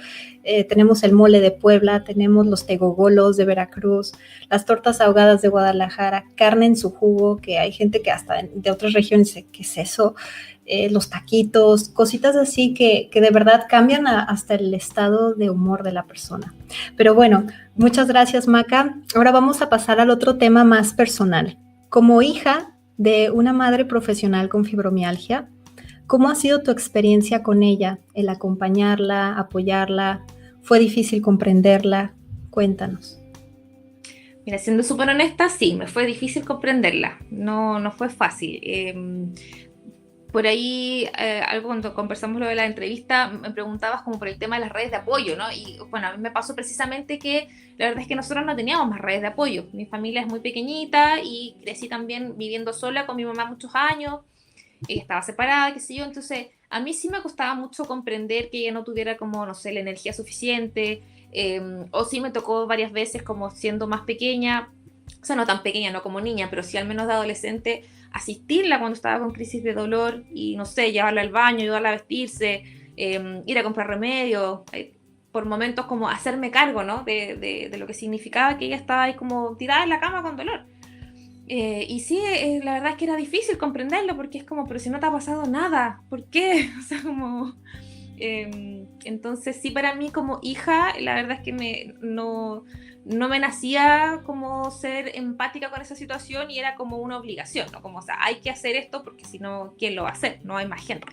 Tenemos el mole de Puebla, tenemos los tegogolos de Veracruz, las tortas ahogadas de Guadalajara, carne en su jugo, que hay gente que hasta de otras regiones dice, ¿qué es eso? Los taquitos, cositas así que de verdad cambian hasta el estado de humor de la persona. Pero bueno, muchas gracias, Maca. Ahora vamos a pasar al otro tema más personal. Como hija de una madre profesional con fibromialgia, ¿cómo ha sido tu experiencia con ella? El acompañarla, apoyarla, ¿fue difícil comprenderla? Cuéntanos. Mira, siendo súper honesta, sí, me fue difícil comprenderla, no fue fácil. Por ahí, algo cuando conversamos lo de la entrevista, me preguntabas como por el tema de las redes de apoyo, ¿no? Y bueno, a mí me pasó precisamente que la verdad es que nosotros no teníamos más redes de apoyo. Mi familia es muy pequeñita y crecí también viviendo sola con mi mamá muchos años. Ella estaba separada, qué sé yo, entonces a mí sí me costaba mucho comprender que ella no tuviera como, no sé, la energía suficiente, o sí me tocó varias veces como siendo más pequeña, o sea, no tan pequeña, no como niña, pero sí al menos de adolescente, asistirla cuando estaba con crisis de dolor y, no sé, llevarla al baño, ayudarla a vestirse, ir a comprar remedio, por momentos como hacerme cargo, ¿no? De lo que significaba que ella estaba ahí como tirada en la cama con dolor. Y sí, la verdad es que era difícil comprenderlo porque es como, pero si no te ha pasado nada, ¿por qué? O sea, como... entonces sí, para mí como hija, la verdad es que no me nacía como ser empática con esa situación y era como una obligación, ¿no? Como, o sea, hay que hacer esto porque si no, ¿quién lo va a hacer? No hay más gente.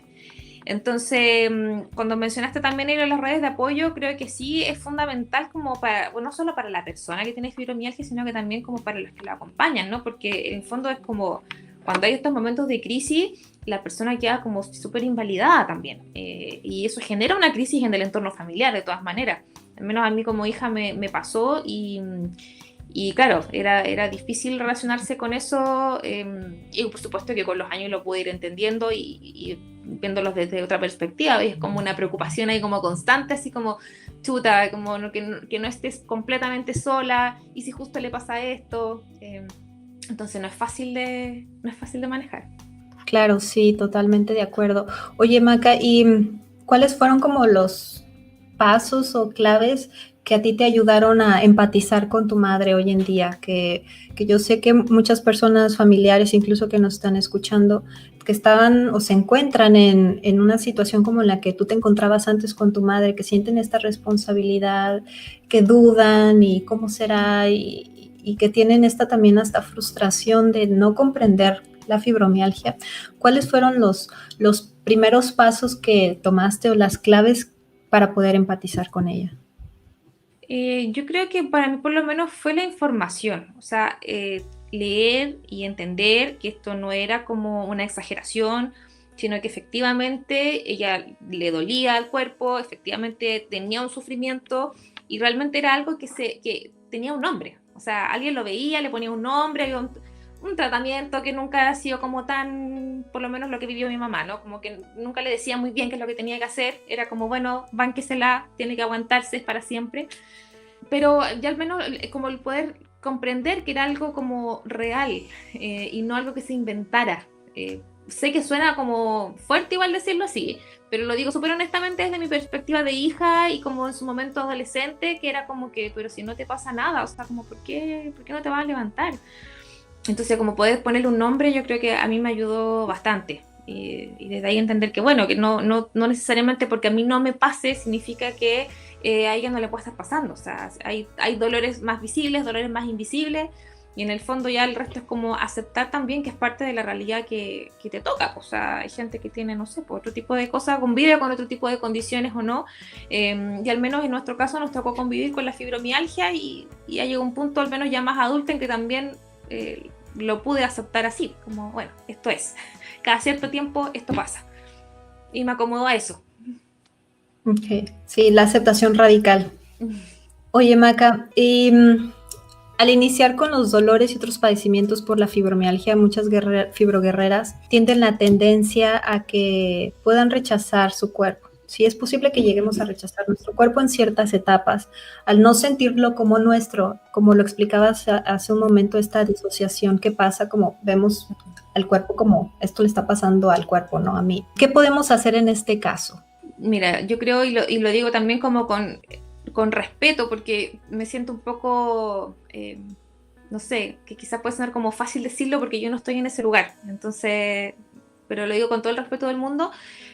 Entonces, cuando mencionaste también las redes de apoyo, creo que sí es fundamental como para, bueno, no solo para la persona que tiene fibromialgia, sino que también como para los que la acompañan, ¿no? Porque en el fondo es como, cuando hay estos momentos de crisis, la persona queda como súper invalidada también. Y eso genera una crisis en el entorno familiar, de todas maneras. Al menos a mí como hija me pasó y claro, era difícil relacionarse con eso, y por supuesto que con los años lo pude ir entendiendo y viéndolos desde otra perspectiva, es como una preocupación ahí como constante, así como chuta, como que no estés completamente sola, y si justo le pasa esto, entonces no es fácil de manejar. Claro, sí, totalmente de acuerdo. Oye, Maca, ¿y cuáles fueron como los pasos o claves que a ti te ayudaron a empatizar con tu madre hoy en día? Que yo sé que muchas personas familiares, incluso que nos están escuchando, que estaban o se encuentran en una situación como la que tú te encontrabas antes con tu madre, que sienten esta responsabilidad, que dudan y cómo será, y que tienen esta también hasta frustración de no comprender la fibromialgia. ¿Cuáles fueron los primeros pasos que tomaste o las claves para poder empatizar con ella? Yo creo que para mí por lo menos fue la información, o sea, leer y entender que esto no era como una exageración, sino que efectivamente ella le dolía al cuerpo, efectivamente tenía un sufrimiento y realmente era algo que tenía un nombre, o sea, alguien lo veía, le ponía un nombre, había un tratamiento que nunca ha sido como tan, por lo menos lo que vivió mi mamá, ¿no? Como que nunca le decía muy bien qué es lo que tenía que hacer, era como, bueno, bánquesela, tiene que aguantarse, es para siempre, pero ya al menos como el poder comprender que era algo como real, y no algo que se inventara, sé que suena como fuerte igual decirlo así, pero lo digo súper honestamente desde mi perspectiva de hija y como en su momento adolescente, que era como que, pero si no te pasa nada, o sea, como, por qué no te vas a levantar? Entonces, como poder ponerle un nombre, yo creo que a mí me ayudó bastante. Y desde ahí entender que, bueno, que no necesariamente porque a mí no me pase significa que a ella no le puede estar pasando. O sea, hay dolores más visibles, dolores más invisibles, y en el fondo ya el resto es como aceptar también que es parte de la realidad que te toca. O sea, hay gente que tiene, no sé, pues, otro tipo de cosas, convive con otro tipo de condiciones o no, y al menos en nuestro caso nos tocó convivir con la fibromialgia y ya llegó un punto, al menos ya más adulto, en que también lo pude aceptar así, como, bueno, esto es, cada cierto tiempo esto pasa, y me acomodó a eso. Ok, sí, la aceptación radical. Oye, Maca, y al iniciar con los dolores y otros padecimientos por la fibromialgia, muchas fibroguerreras tienden la tendencia a que puedan rechazar su cuerpo. Sí, es posible que lleguemos a rechazar nuestro cuerpo en ciertas etapas, al no sentirlo como nuestro, como lo explicabas hace un momento, esta disociación que pasa, como vemos al cuerpo como esto le está pasando al cuerpo, no a mí. ¿Qué podemos hacer en este caso? Mira, yo creo, y lo digo también como con respeto, porque me siento un poco, no sé, que quizás puede sonar como fácil decirlo porque yo no estoy en ese lugar, entonces, pero lo digo con todo el respeto del mundo.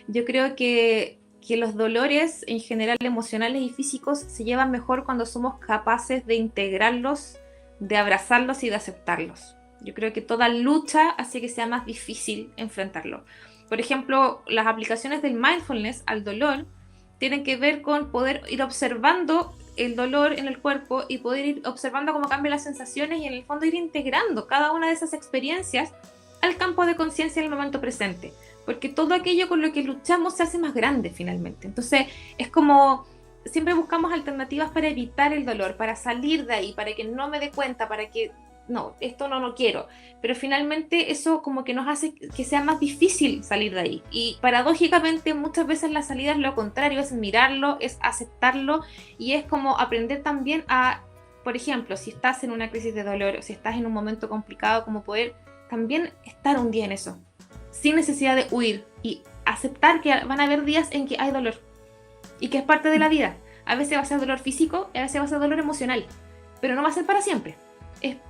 Yo creo que los dolores en general emocionales y físicos se llevan mejor cuando somos capaces de integrarlos, de abrazarlos y de aceptarlos. Yo creo que toda lucha hace que sea más difícil enfrentarlo. Por ejemplo, las aplicaciones del mindfulness al dolor tienen que ver con poder ir observando el dolor en el cuerpo y poder ir observando cómo cambian las sensaciones y en el fondo ir integrando cada una de esas experiencias al campo de conciencia en el momento presente. Porque todo aquello con lo que luchamos se hace más grande finalmente. Entonces es como siempre buscamos alternativas para evitar el dolor, para salir de ahí, para que no me dé cuenta, para que no, esto no lo quiero. Pero finalmente eso como que nos hace que sea más difícil salir de ahí. Y paradójicamente muchas veces la salida es lo contrario, es mirarlo, es aceptarlo y es como aprender también a, por ejemplo, si estás en una crisis de dolor o si estás en un momento complicado, como poder también estar un día en eso, sin necesidad de huir y aceptar que van a haber días en que hay dolor y que es parte de la vida. A veces va a ser dolor físico y a veces va a ser dolor emocional, pero no va a ser para siempre.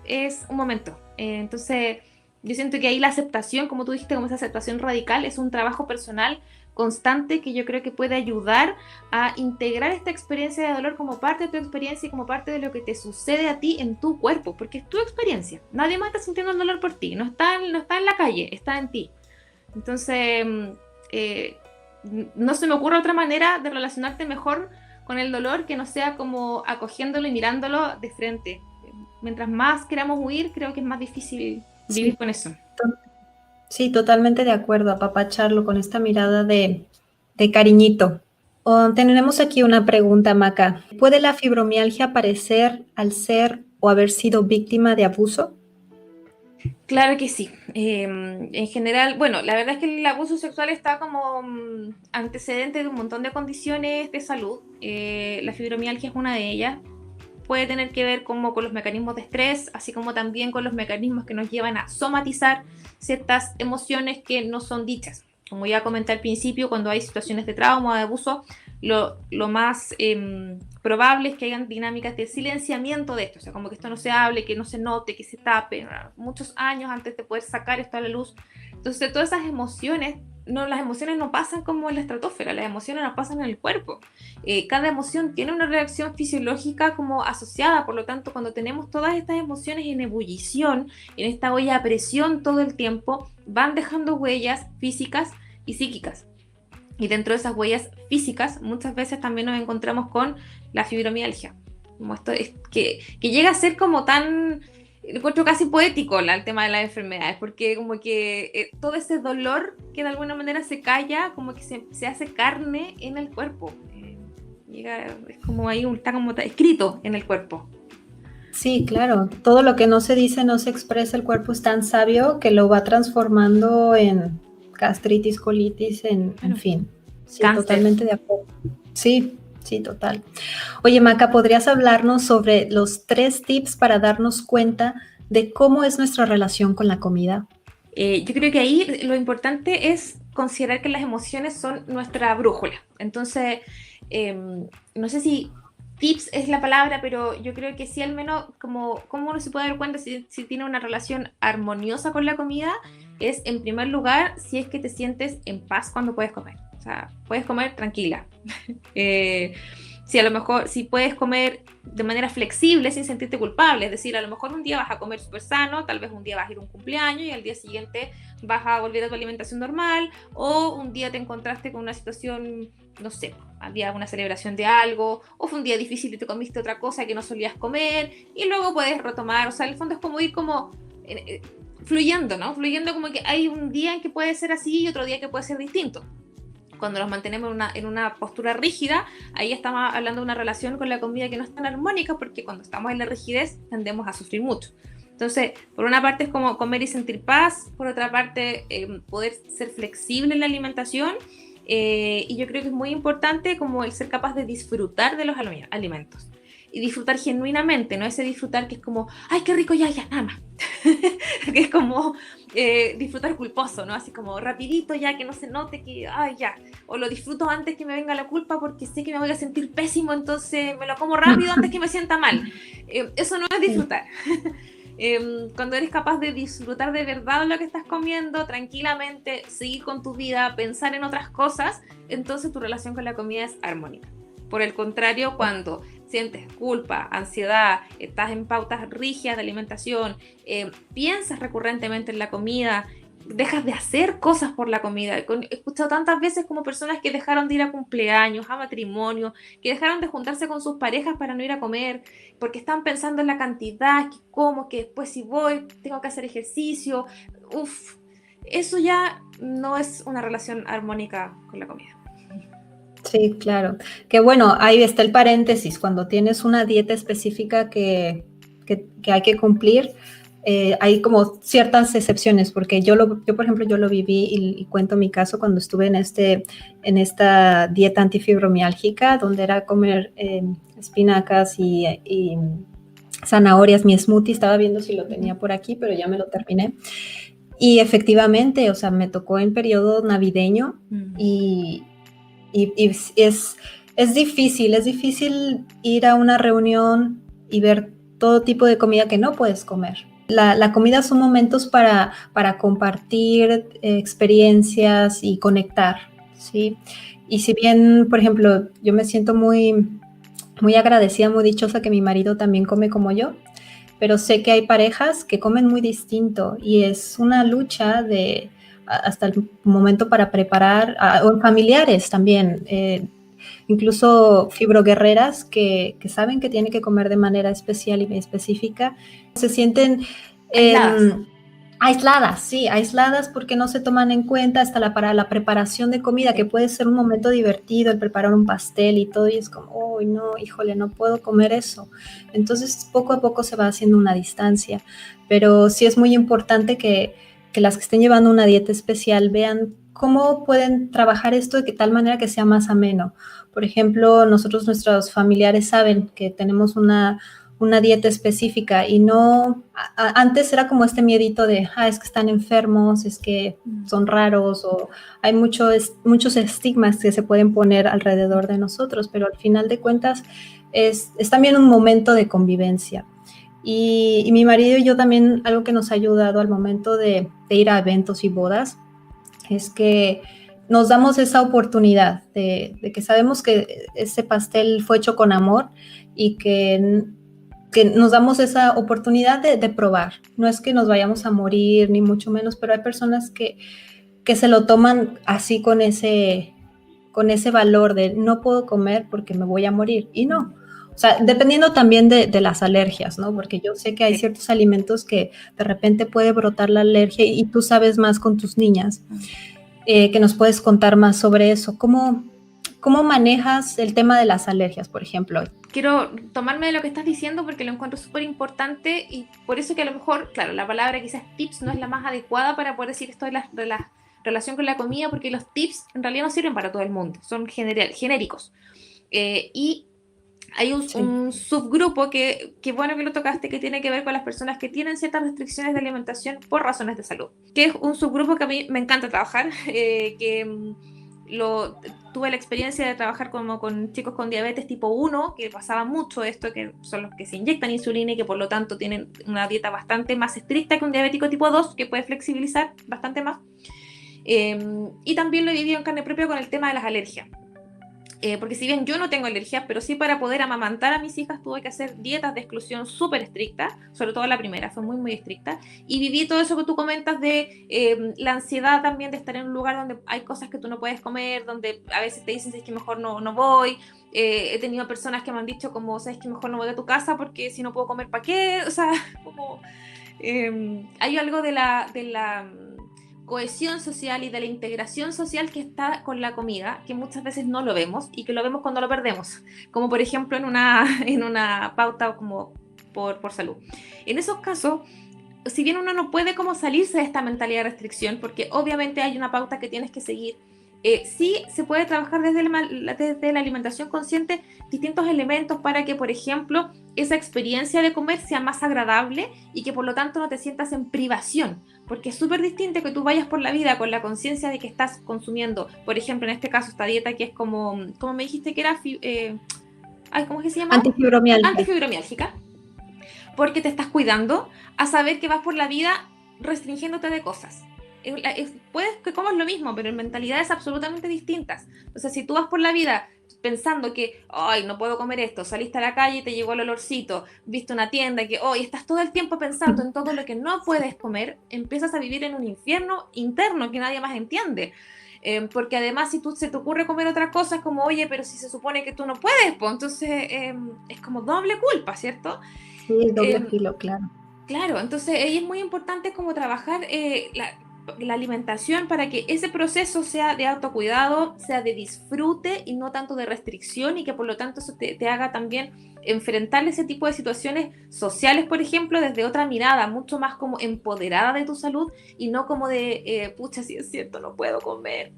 Es un momento. Entonces, yo siento que ahí la aceptación, como tú dijiste, como esa aceptación radical, es un trabajo personal constante que yo creo que puede ayudar a integrar esta experiencia de dolor como parte de tu experiencia y como parte de lo que te sucede a ti en tu cuerpo, porque es tu experiencia. Nadie más está sintiendo el dolor por ti, no está en la calle, está en ti. Entonces, no se me ocurre otra manera de relacionarte mejor con el dolor que no sea como acogiéndolo y mirándolo de frente. Mientras más queramos huir, creo que es más difícil vivir con eso. Sí, totalmente de acuerdo, apapacharlo con esta mirada de cariñito. Tenemos aquí una pregunta, Maca. ¿Puede la fibromialgia aparecer al ser o haber sido víctima de abuso? Claro que sí. En general, bueno, la verdad es que el abuso sexual está como antecedente de un montón de condiciones de salud. La fibromialgia es una de ellas. Puede tener que ver como con los mecanismos de estrés, así como también con los mecanismos que nos llevan a somatizar ciertas emociones que no son dichas. Como ya comenté al principio, cuando hay situaciones de trauma o de abuso, lo más probable es que hayan dinámicas de silenciamiento de esto, o sea, como que esto no se hable, que no se note, que se tape, muchos años antes de poder sacar esto a la luz. Entonces, todas esas emociones, las emociones no pasan como en la estratosfera, las emociones no pasan en el cuerpo. Cada emoción tiene una reacción fisiológica como asociada, por lo tanto, cuando tenemos todas estas emociones en ebullición, en esta olla a presión todo el tiempo, van dejando huellas físicas y psíquicas. Y dentro de esas huellas físicas, muchas veces también nos encontramos con la fibromialgia. Como esto es que llega a ser como tan, encuentro casi poético el tema de las enfermedades, porque como que todo ese dolor que de alguna manera se calla, como que se hace carne en el cuerpo. Es como ahí, está como escrito en el cuerpo. Sí, claro. Todo lo que no se dice, no se expresa, el cuerpo es tan sabio que lo va transformando en gastritis, colitis, en fin. Sí, Cáncer. Totalmente de acuerdo. Sí, sí, total. Oye, Maca, ¿podrías hablarnos sobre los 3 tips para darnos cuenta de cómo es nuestra relación con la comida? Yo creo que ahí lo importante es considerar que las emociones son nuestra brújula. Entonces, no sé si tips es la palabra, pero yo creo que sí, al menos como uno se puede dar cuenta si tiene una relación armoniosa con la comida, es en primer lugar si es que te sientes en paz cuando puedes comer. O sea, puedes comer tranquila. Si a lo mejor, si puedes comer de manera flexible sin sentirte culpable, es decir, a lo mejor un día vas a comer súper sano, tal vez un día vas a ir a un cumpleaños y al día siguiente vas a volver a tu alimentación normal, o un día te encontraste con una situación, no sé, había una celebración de algo, o fue un día difícil y te comiste otra cosa que no solías comer, y luego puedes retomar. O sea, en el fondo es como ir como fluyendo, ¿no? Fluyendo, como que hay un día en que puede ser así y otro día que puede ser distinto. Cuando nos mantenemos en una postura rígida, ahí estamos hablando de una relación con la comida que no es tan armónica, porque cuando estamos en la rigidez tendemos a sufrir mucho. Entonces, por una parte es como comer y sentir paz, por otra parte poder ser flexible en la alimentación, y yo creo que es muy importante como el ser capaz de disfrutar de los alimentos. Y disfrutar genuinamente, no ese disfrutar que es como, ¡ay, qué rico, ya, nada más! Que es como disfrutar culposo, ¿no? Así como rapidito, ya, que no se note que, ¡ay, ya! O lo disfruto antes que me venga la culpa porque sé que me voy a sentir pésimo, entonces me lo como rápido antes que me sienta mal. Eso no es disfrutar. Cuando eres capaz de disfrutar de verdad lo que estás comiendo, tranquilamente, seguir con tu vida, pensar en otras cosas, entonces tu relación con la comida es armónica. Por el contrario, cuando sientes culpa, ansiedad, estás en pautas rígidas de alimentación, piensas recurrentemente en la comida, dejas de hacer cosas por la comida. He escuchado tantas veces como personas que dejaron de ir a cumpleaños, a matrimonio, que dejaron de juntarse con sus parejas para no ir a comer, porque están pensando en la cantidad, que como, que después si voy, tengo que hacer ejercicio. Uf, eso ya no es una relación armónica con la comida. Sí, claro. Que bueno, ahí está el paréntesis. Cuando tienes una dieta específica que hay que cumplir, hay como ciertas excepciones, porque yo por ejemplo, yo lo viví y cuento mi caso cuando estuve en esta dieta antifibromiálgica, donde era comer espinacas y zanahorias, mi smoothie. Estaba viendo si lo tenía por aquí, pero ya me lo terminé. Y efectivamente, o sea, me tocó en periodo navideño y es difícil ir a una reunión y ver todo tipo de comida que no puedes comer. La comida son momentos para compartir experiencias y conectar, ¿sí? Y si bien, por ejemplo, yo me siento muy, muy agradecida, muy dichosa que mi marido también come como yo, pero sé que hay parejas que comen muy distinto y es una lucha hasta el momento para preparar, o familiares también, incluso fibroguerreras que saben que tienen que comer de manera especial y específica, se sienten aisladas, sí, aisladas porque no se toman en cuenta hasta para la preparación de comida, que puede ser un momento divertido, el preparar un pastel y todo, y es como, oh, no, híjole, no puedo comer eso. Entonces, poco a poco se va haciendo una distancia, pero sí es muy importante que las que estén llevando una dieta especial vean cómo pueden trabajar esto de tal manera que sea más ameno. Por ejemplo, nuestros familiares saben que tenemos una dieta específica y no, antes era como este miedito de, es que están enfermos, es que son raros, o hay muchos estigmas que se pueden poner alrededor de nosotros, pero al final de cuentas es también un momento de convivencia. Y mi marido y yo también, algo que nos ha ayudado al momento de ir a eventos y bodas, es que nos damos esa oportunidad de que sabemos que ese pastel fue hecho con amor y que nos damos esa oportunidad de probar. No es que nos vayamos a morir, ni mucho menos, pero hay personas que se lo toman así con ese valor de no puedo comer porque me voy a morir. Y no. O sea, dependiendo también de las alergias, ¿no? Porque yo sé que hay ciertos alimentos que de repente puede brotar la alergia y tú sabes más con tus niñas, que nos puedes contar más sobre eso. ¿Cómo manejas el tema de las alergias, por ejemplo? Quiero tomarme de lo que estás diciendo porque lo encuentro súper importante, y por eso que a lo mejor, claro, la palabra quizás tips no es la más adecuada para poder decir esto de la relación con la comida, porque los tips en realidad no sirven para todo el mundo, son genéricos. Y Hay un subgrupo que bueno que lo tocaste, que tiene que ver con las personas que tienen ciertas restricciones de alimentación por razones de salud, que es un subgrupo que a mí me encanta trabajar, tuve la experiencia de trabajar como con chicos con diabetes tipo 1, que pasaba mucho esto, que son los que se inyectan insulina y que por lo tanto tienen una dieta bastante más estricta que un diabético tipo 2, que puede flexibilizar bastante más. Y también lo he vivido en carne propia con el tema de las alergias. Porque si bien yo no tengo alergias, pero sí para poder amamantar a mis hijas tuve que hacer dietas de exclusión súper estrictas, sobre todo la primera, fue muy, muy estricta, y viví todo eso que tú comentas de la ansiedad también de estar en un lugar donde hay cosas que tú no puedes comer, donde a veces te dicen, es que mejor no voy. He tenido personas que me han dicho como, sabes que mejor no voy a tu casa porque si no puedo comer, ¿para qué? O sea, como hay algo de la cohesión social y de la integración social que está con la comida, que muchas veces no lo vemos y que lo vemos cuando lo perdemos, como por ejemplo en una pauta como por salud. En esos casos, si bien uno no puede como salirse de esta mentalidad de restricción, porque obviamente hay una pauta que tienes que seguir, sí se puede trabajar desde la alimentación consciente distintos elementos para que, por ejemplo, esa experiencia de comer sea más agradable y que por lo tanto no te sientas en privación, porque es súper distinto que tú vayas por la vida con la conciencia de que estás consumiendo, por ejemplo, en este caso, esta dieta que es como me dijiste que era, ¿cómo es que se llama? Antifibromiálgica, porque te estás cuidando, a saber que vas por la vida restringiéndote de cosas. Puedes que comas lo mismo, pero en mentalidades absolutamente distintas. O sea, si tú vas por la vida pensando que, ay, no puedo comer esto, saliste a la calle y te llegó el olorcito, viste una tienda que, hoy estás todo el tiempo pensando en todo lo que no puedes comer, empiezas a vivir en un infierno interno que nadie más entiende. Porque además si se te ocurre comer otra cosa, es como, oye, pero si se supone que tú no puedes, pues entonces es como doble culpa, ¿cierto? Sí, el doble filo, claro. Claro, entonces es muy importante como trabajar la alimentación para que ese proceso sea de autocuidado, sea de disfrute y no tanto de restricción, y que por lo tanto eso te haga también enfrentar ese tipo de situaciones sociales, por ejemplo, desde otra mirada, mucho más como empoderada de tu salud y no como de, pucha, si es cierto, no puedo comer.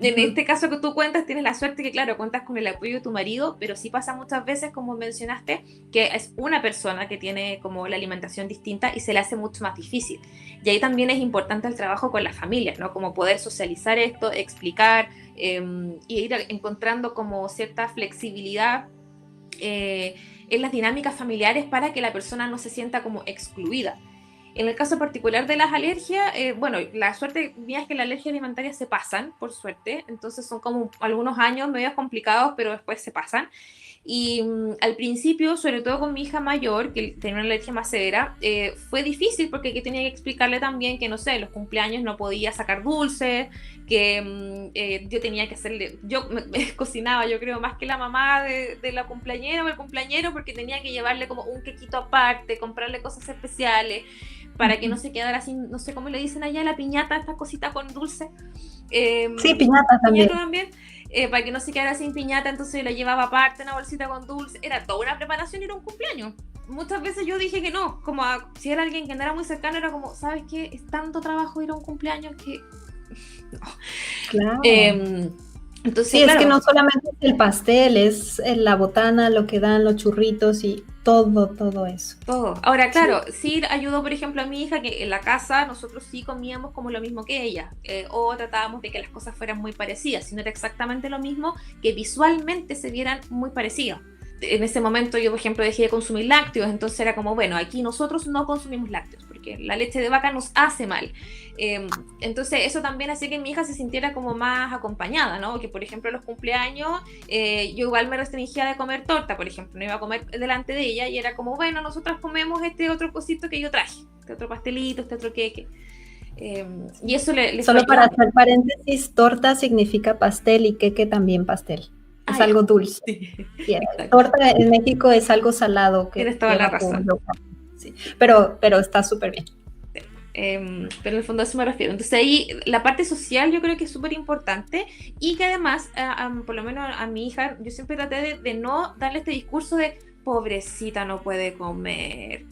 En este caso que tú cuentas, tienes la suerte que, claro, cuentas con el apoyo de tu marido, pero sí pasa muchas veces, como mencionaste, que es una persona que tiene como la alimentación distinta y se le hace mucho más difícil. Y ahí también es importante el trabajo con las familias, ¿no? Como poder socializar esto, explicar y ir encontrando como cierta flexibilidad en las dinámicas familiares para que la persona no se sienta como excluida. En el caso particular de las alergias, bueno, la suerte mía es que las alergias alimentarias se pasan, por suerte, entonces son como algunos años medio complicados, pero después se pasan. Y al principio, sobre todo con mi hija mayor, que tenía una alergia más severa, fue difícil porque tenía que explicarle también que, no sé, en los cumpleaños no podía sacar dulces, que yo tenía que hacerle, yo me cocinaba, yo creo, más que la mamá de la cumpleañera o el cumpleañero, porque tenía que llevarle como un quequito aparte, comprarle cosas especiales, para que no se quedara sin, no sé cómo le dicen allá, la piñata, esta cosita con dulce. Sí, piñata también. Para que no se quedara sin piñata, entonces yo la llevaba aparte, una bolsita con dulce. Era toda una preparación y era un cumpleaños. Muchas veces yo dije que no, como si era alguien que no era muy cercano, era como, ¿sabes qué? Es tanto trabajo ir a un cumpleaños que... no. Claro. Entonces, sí, claro. Es que no solamente es el pastel, es la botana, lo que dan los churritos y todo eso. Todo. Ahora, claro, sí ayudó, por ejemplo, a mi hija que en la casa nosotros sí comíamos como lo mismo que ella, o tratábamos de que las cosas fueran muy parecidas, si no era exactamente lo mismo, que visualmente se vieran muy parecidas. En ese momento yo, por ejemplo, dejé de consumir lácteos, entonces era como, bueno, aquí nosotros no consumimos lácteos, porque la leche de vaca nos hace mal. Entonces eso también hacía que mi hija se sintiera como más acompañada, ¿no? Que, por ejemplo, en los cumpleaños yo igual me restringía de comer torta, por ejemplo, no iba a comer delante de ella, y era como, bueno, nosotras comemos este otro cosito que yo traje, este otro pastelito, este otro queque. Y eso le solo para hacer paréntesis, torta significa pastel y queque también pastel. Es algo dulce. Sí. Torta en México es algo salado. Tienes toda la razón. Sí. Pero está súper bien. Pero en el fondo a eso me refiero. Entonces ahí la parte social yo creo que es súper importante, y que además, por lo menos a mi hija, yo siempre traté de no darle este discurso de pobrecita no puede comer.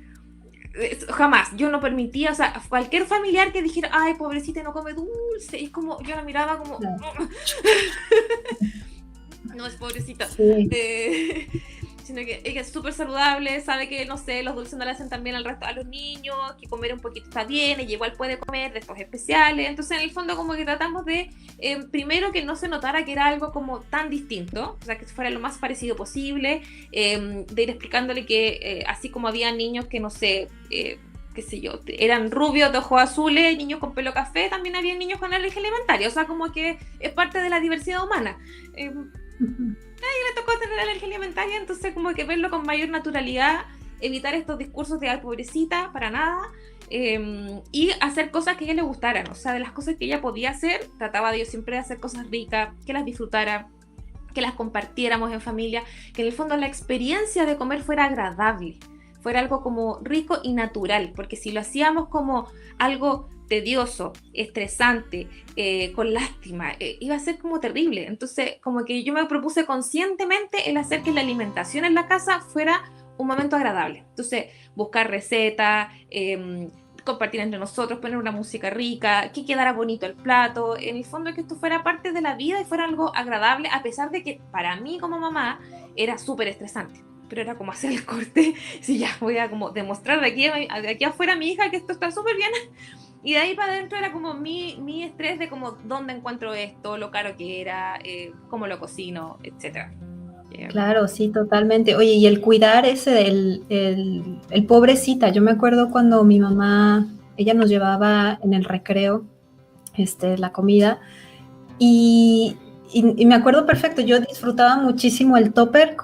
Jamás, yo no permitía, o sea, cualquier familiar que dijera, ay, pobrecita no come dulce, es como, yo la miraba como... No. No es pobrecita. Sí. Sino que ella es súper saludable, sabe que, no sé, los dulces no le hacen tan bien al resto a los niños, que comer un poquito está bien, ella igual puede comer de estos especiales. Entonces, en el fondo, como que tratamos de, primero, que no se notara que era algo como tan distinto, o sea, que fuera lo más parecido posible, de ir explicándole que así como había niños que, no sé, qué sé yo, eran rubios de ojos azules, niños con pelo café, también había niños con alergia alimentaria, o sea, como que es parte de la diversidad humana. Le tocó tener alergia alimentaria, entonces como que verlo con mayor naturalidad, evitar estos discursos de ay, pobrecita, para nada, y hacer cosas que a ella le gustaran, o sea, de las cosas que ella podía hacer, trataba de yo siempre de hacer cosas ricas, que las disfrutara, que las compartiéramos en familia, que en el fondo la experiencia de comer fuera agradable, fuera algo como rico y natural, porque si lo hacíamos como algo tedioso, estresante, con lástima, iba a ser como terrible. Entonces, como que yo me propuse conscientemente el hacer que la alimentación en la casa fuera un momento agradable. Entonces, buscar recetas, compartir entre nosotros, poner una música rica, que quedara bonito el plato, en el fondo que esto fuera parte de la vida y fuera algo agradable, a pesar de que para mí como mamá era súper estresante. Pero era como hacer el corte, sí, ya voy a como demostrar de aquí afuera a mi hija que esto está súper bien. Y de ahí para adentro era como mi estrés de como dónde encuentro esto, lo caro que era, cómo lo cocino, etc. Claro, sí, totalmente. Oye, y el cuidar ese, el pobrecita, yo me acuerdo cuando mi mamá, ella nos llevaba en el recreo, la comida, y me acuerdo perfecto, yo disfrutaba muchísimo el topper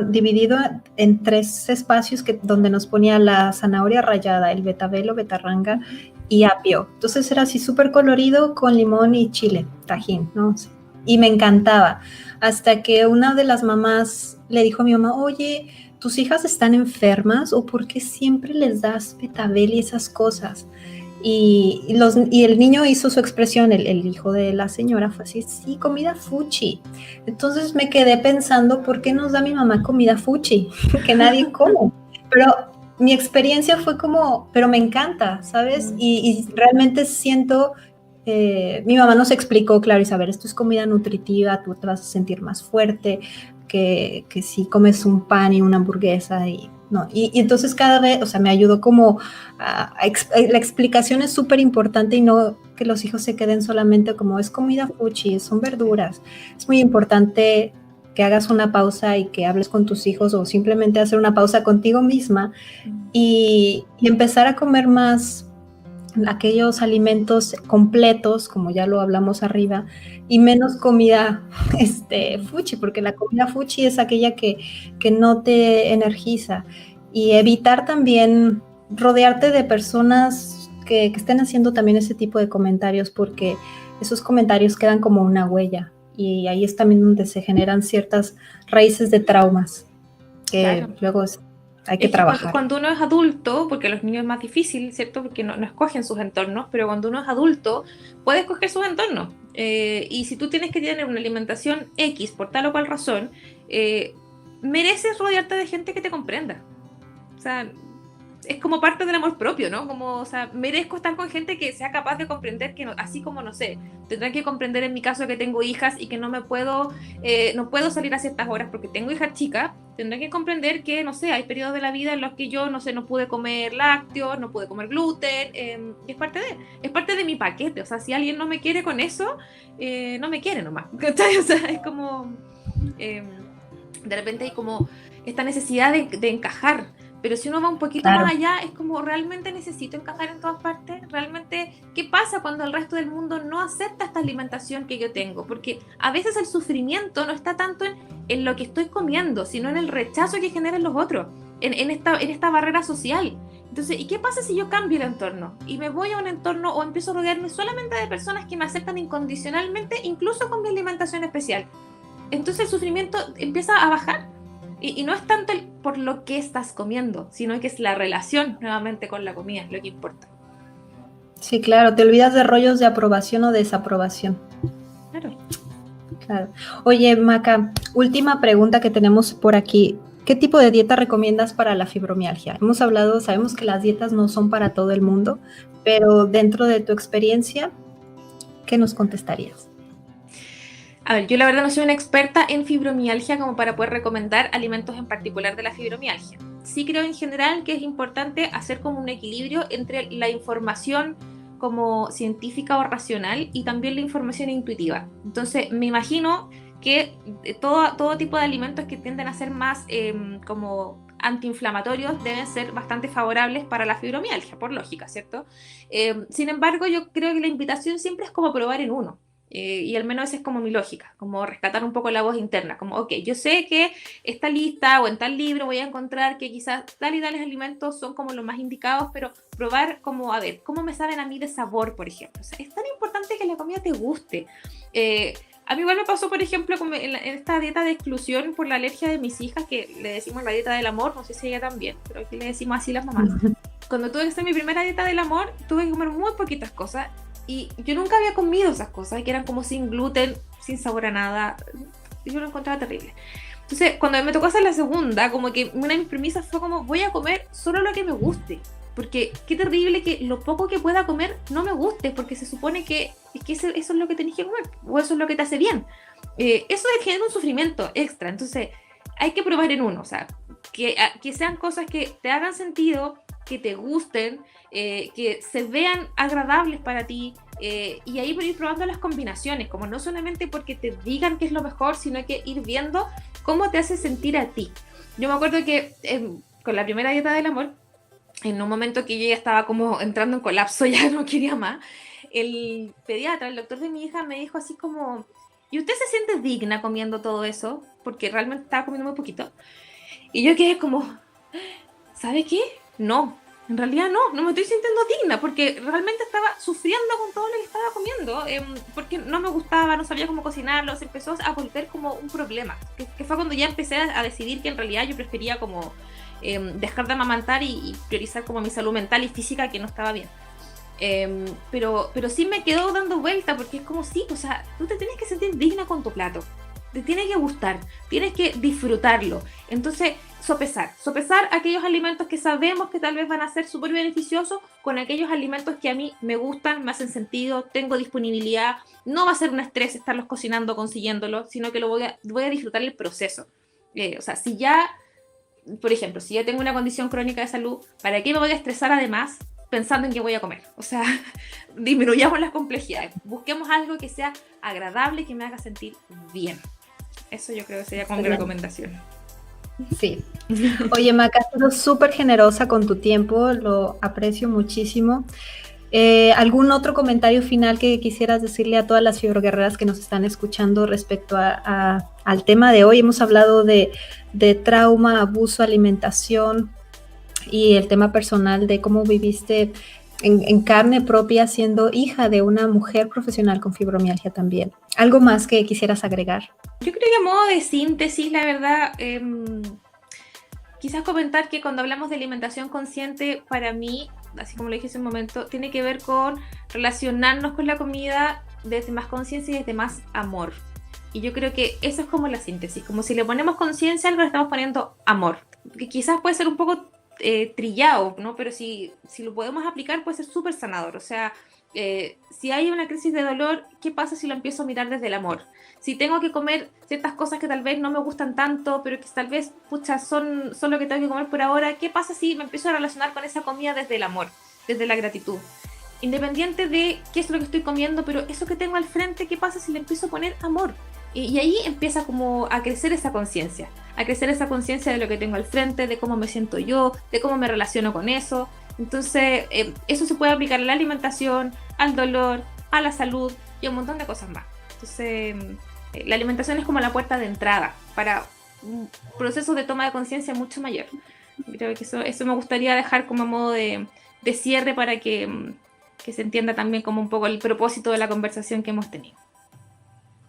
dividido en 3 espacios donde nos ponía la zanahoria rallada, el betabel o betarranga y apio. Entonces era así súper colorido con limón y chile, tajín, ¿no? Y me encantaba. Hasta que una de las mamás le dijo a mi mamá, oye, ¿tus hijas están enfermas o por qué siempre les das betabel y esas cosas? Y el niño hizo su expresión, el hijo de la señora fue así, sí, comida fuchi. Entonces me quedé pensando, ¿por qué nos da mi mamá comida fuchi? Que nadie come. Pero mi experiencia fue como, pero me encanta, ¿sabes? Y realmente siento, mi mamá nos explicó, claro, Isabel, esto es comida nutritiva, tú te vas a sentir más fuerte que si comes un pan y una hamburguesa y no, y entonces cada vez, o sea, me ayudó como la explicación es súper importante y no que los hijos se queden solamente como es comida fuchi, son verduras. Es muy importante que hagas una pausa y que hables con tus hijos o simplemente hacer una pausa contigo misma y empezar a comer más aquellos alimentos completos, como ya lo hablamos arriba, y menos comida fuchi, porque la comida fuchi es aquella que no te energiza. Y evitar también rodearte de personas que estén haciendo también ese tipo de comentarios, porque esos comentarios quedan como una huella. Y ahí es también donde se generan ciertas raíces de traumas que Claro. luego hay que trabajar. Cuando uno es adulto, porque a los niños es más difícil, ¿cierto? Porque no escogen sus entornos, pero cuando uno es adulto, puede escoger sus entornos. Y si tú tienes que tener una alimentación X por tal o cual razón, mereces rodearte de gente que te comprenda. O sea, es como parte del amor propio, ¿no? Como, o sea, merezco estar con gente que sea capaz de comprender que, no, así como, no sé, tendrán que comprender en mi caso que tengo hijas y que no puedo salir a ciertas horas porque tengo hijas chicas, tendrán que comprender que, no sé, hay periodos de la vida en los que yo, no sé, no pude comer lácteos, no pude comer gluten, y es parte de mi paquete, o sea, si alguien no me quiere con eso, no me quiere nomás, ¿cachai? O sea, es como, de repente hay como esta necesidad de encajar. Pero si uno va un poquito más allá, es como, ¿realmente necesito encajar en todas partes? ¿Realmente qué pasa cuando el resto del mundo no acepta esta alimentación que yo tengo? Porque a veces el sufrimiento no está tanto en lo que estoy comiendo, sino en el rechazo que generan los otros, en esta barrera social. Entonces, ¿y qué pasa si yo cambio el entorno? Y me voy a un entorno o empiezo a rodearme solamente de personas que me aceptan incondicionalmente, incluso con mi alimentación especial. Entonces el sufrimiento empieza a bajar. Y no es tanto por lo que estás comiendo, sino que es la relación nuevamente con la comida, lo que importa. Sí, claro, te olvidas de rollos de aprobación o desaprobación. Claro. Oye, Maca, última pregunta que tenemos por aquí. ¿Qué tipo de dieta recomiendas para la fibromialgia? Hemos hablado, sabemos que las dietas no son para todo el mundo, pero dentro de tu experiencia, ¿qué nos contestarías? A ver, yo la verdad no soy una experta en fibromialgia como para poder recomendar alimentos en particular de la fibromialgia. Sí creo en general que es importante hacer como un equilibrio entre la información como científica o racional y también la información intuitiva. Entonces, me imagino que todo tipo de alimentos que tienden a ser más como antiinflamatorios deben ser bastante favorables para la fibromialgia, por lógica, ¿cierto? Sin embargo, yo creo que la invitación siempre es como probar en uno. Y al menos esa es como mi lógica, como rescatar un poco la voz interna, como, ok, yo sé que esta lista o en tal libro voy a encontrar que quizás tal y tales alimentos son como los más indicados, pero probar como, a ver, ¿cómo me saben a mí de sabor, por ejemplo? O sea, es tan importante que la comida te guste. A mí igual me pasó, por ejemplo, como en esta dieta de exclusión por la alergia de mis hijas, que le decimos la dieta del amor, no sé si ella también, pero aquí le decimos así las mamás. Cuando tuve que hacer mi primera dieta del amor, tuve que comer muy poquitas cosas. Y yo nunca había comido esas cosas, que eran como sin gluten, sin sabor a nada. Yo lo encontraba terrible. Entonces, cuando me tocó hacer la segunda, como que una de mis premisas fue como, voy a comer solo lo que me guste. Porque qué terrible que lo poco que pueda comer no me guste, porque se supone que eso es lo que tenés que comer, o eso es lo que te hace bien. Eso genera un sufrimiento extra. Entonces, hay que probar en uno, o sea, que sean cosas que te hagan sentido, que te gusten, que se vean agradables para ti, y ahí ir probando las combinaciones, como no solamente porque te digan que es lo mejor, sino que ir viendo cómo te hace sentir a ti. Yo me acuerdo que con la primera dieta del amor, en un momento que yo ya estaba como entrando en colapso, ya no quería más, el pediatra, el doctor de mi hija, me dijo así como, ¿y usted se siente digna comiendo todo eso? Porque realmente estaba comiendo muy poquito. Y yo quedé como, ¿sabe qué? No, en realidad no me estoy sintiendo digna, porque realmente estaba sufriendo con todo lo que estaba comiendo, porque no me gustaba, no sabía cómo cocinarlo, se empezó a volver como un problema, que fue cuando ya empecé a decidir que en realidad yo prefería como dejar de amamantar y priorizar como mi salud mental y física, que no estaba bien. Pero sí me quedó dando vuelta, porque es como, sí, o sea, tú te tienes que sentir digna con tu plato, te tiene que gustar, tienes que disfrutarlo. Entonces, sopesar aquellos alimentos que sabemos que tal vez van a ser súper beneficiosos con aquellos alimentos que a mí me gustan, me hacen sentido, tengo disponibilidad, no va a ser un estrés estarlos cocinando, consiguiéndolo, sino que voy a disfrutar el proceso. O sea, si ya, por ejemplo, si ya tengo una condición crónica de salud, ¿para qué me voy a estresar además pensando en qué voy a comer? O sea, disminuyamos las complejidades, busquemos algo que sea agradable y que me haga sentir bien. Eso yo creo que sería como mi recomendación. Sí. Oye, Maca, has sido súper generosa con tu tiempo, lo aprecio muchísimo. ¿Algún otro comentario final que quisieras decirle a todas las fibroguerreras que nos están escuchando respecto al tema de hoy? Hemos hablado de trauma, abuso, alimentación y el tema personal de cómo viviste en carne propia siendo hija de una mujer profesional con fibromialgia también. ¿Algo más que quisieras agregar? Yo creo que a modo de síntesis, la verdad, quizás comentar que cuando hablamos de alimentación consciente, para mí, así como lo dije hace un momento, tiene que ver con relacionarnos con la comida desde más conciencia y desde más amor. Y yo creo que eso es como la síntesis, como si le ponemos conciencia a algo, le estamos poniendo amor. Que quizás puede ser un poco trillado, ¿no? Pero si lo podemos aplicar puede ser súper sanador. O sea, si hay una crisis de dolor, ¿qué pasa si lo empiezo a mirar desde el amor? Si tengo que comer ciertas cosas que tal vez no me gustan tanto, pero que tal vez, pucha, son lo que tengo que comer por ahora, ¿qué pasa si me empiezo a relacionar con esa comida desde el amor, desde la gratitud? Independiente de qué es lo que estoy comiendo, pero eso que tengo al frente, ¿qué pasa si le empiezo a poner amor? Y ahí empieza como a crecer esa conciencia, de lo que tengo al frente, de cómo me siento yo, de cómo me relaciono con eso. Entonces, eso se puede aplicar a la alimentación, al dolor, a la salud y a un montón de cosas más. Entonces, la alimentación es como la puerta de entrada para un proceso de toma de conciencia mucho mayor. Creo que eso me gustaría dejar como modo de cierre para que se entienda también como un poco el propósito de la conversación que hemos tenido.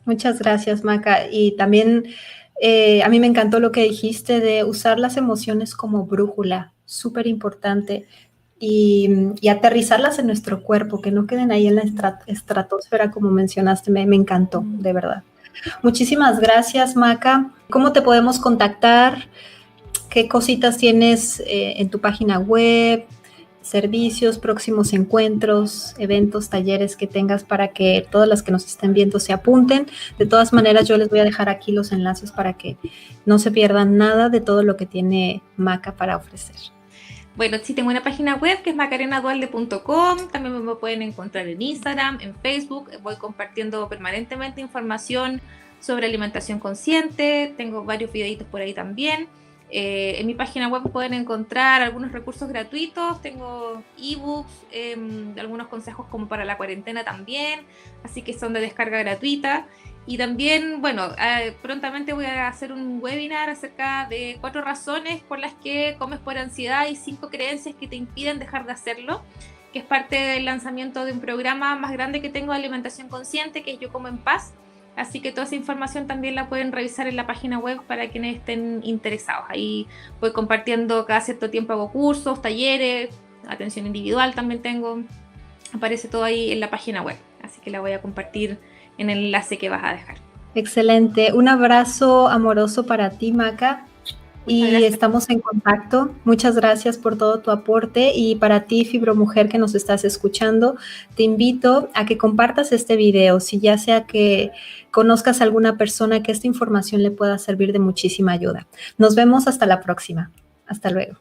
Muchas gracias, Maca. Y también a mí me encantó lo que dijiste de usar las emociones como brújula, súper importante, y aterrizarlas en nuestro cuerpo, que no queden ahí en la estratosfera, como mencionaste. Me encantó, de verdad. Muchísimas gracias, Maca. ¿Cómo te podemos contactar? ¿Qué cositas tienes en tu página web? servicios, próximos encuentros, eventos, talleres que tengas para que todas las que nos estén viendo se apunten. De todas maneras, yo les voy a dejar aquí los enlaces para que no se pierdan nada de todo lo que tiene Maca para ofrecer. Bueno, sí, tengo una página web que es macarenadualde.com. También me pueden encontrar en Instagram, en Facebook. Voy compartiendo permanentemente información sobre alimentación consciente. Tengo varios videitos por ahí también. En mi página web pueden encontrar algunos recursos gratuitos. Tengo ebooks, algunos consejos como para la cuarentena también. Así que son de descarga gratuita. Y también, bueno, prontamente voy a hacer un webinar acerca de 4 razones por las que comes por ansiedad y 5 creencias que te impiden dejar de hacerlo, que es parte del lanzamiento de un programa más grande que tengo de alimentación consciente, que es Yo Como en Paz. Así que toda esa información también la pueden revisar en la página web para quienes estén interesados. Ahí voy compartiendo cada cierto tiempo, hago cursos, talleres, atención individual también tengo. Aparece todo ahí en la página web, así que la voy a compartir en el enlace que vas a dejar. Excelente. Un abrazo amoroso para ti, Maca. Y estamos en contacto. Muchas gracias por todo tu aporte. Y para ti, Fibromujer, que nos estás escuchando, te invito a que compartas este video, si ya sea que conozcas a alguna persona que esta información le pueda servir de muchísima ayuda. Nos vemos hasta la próxima. Hasta luego.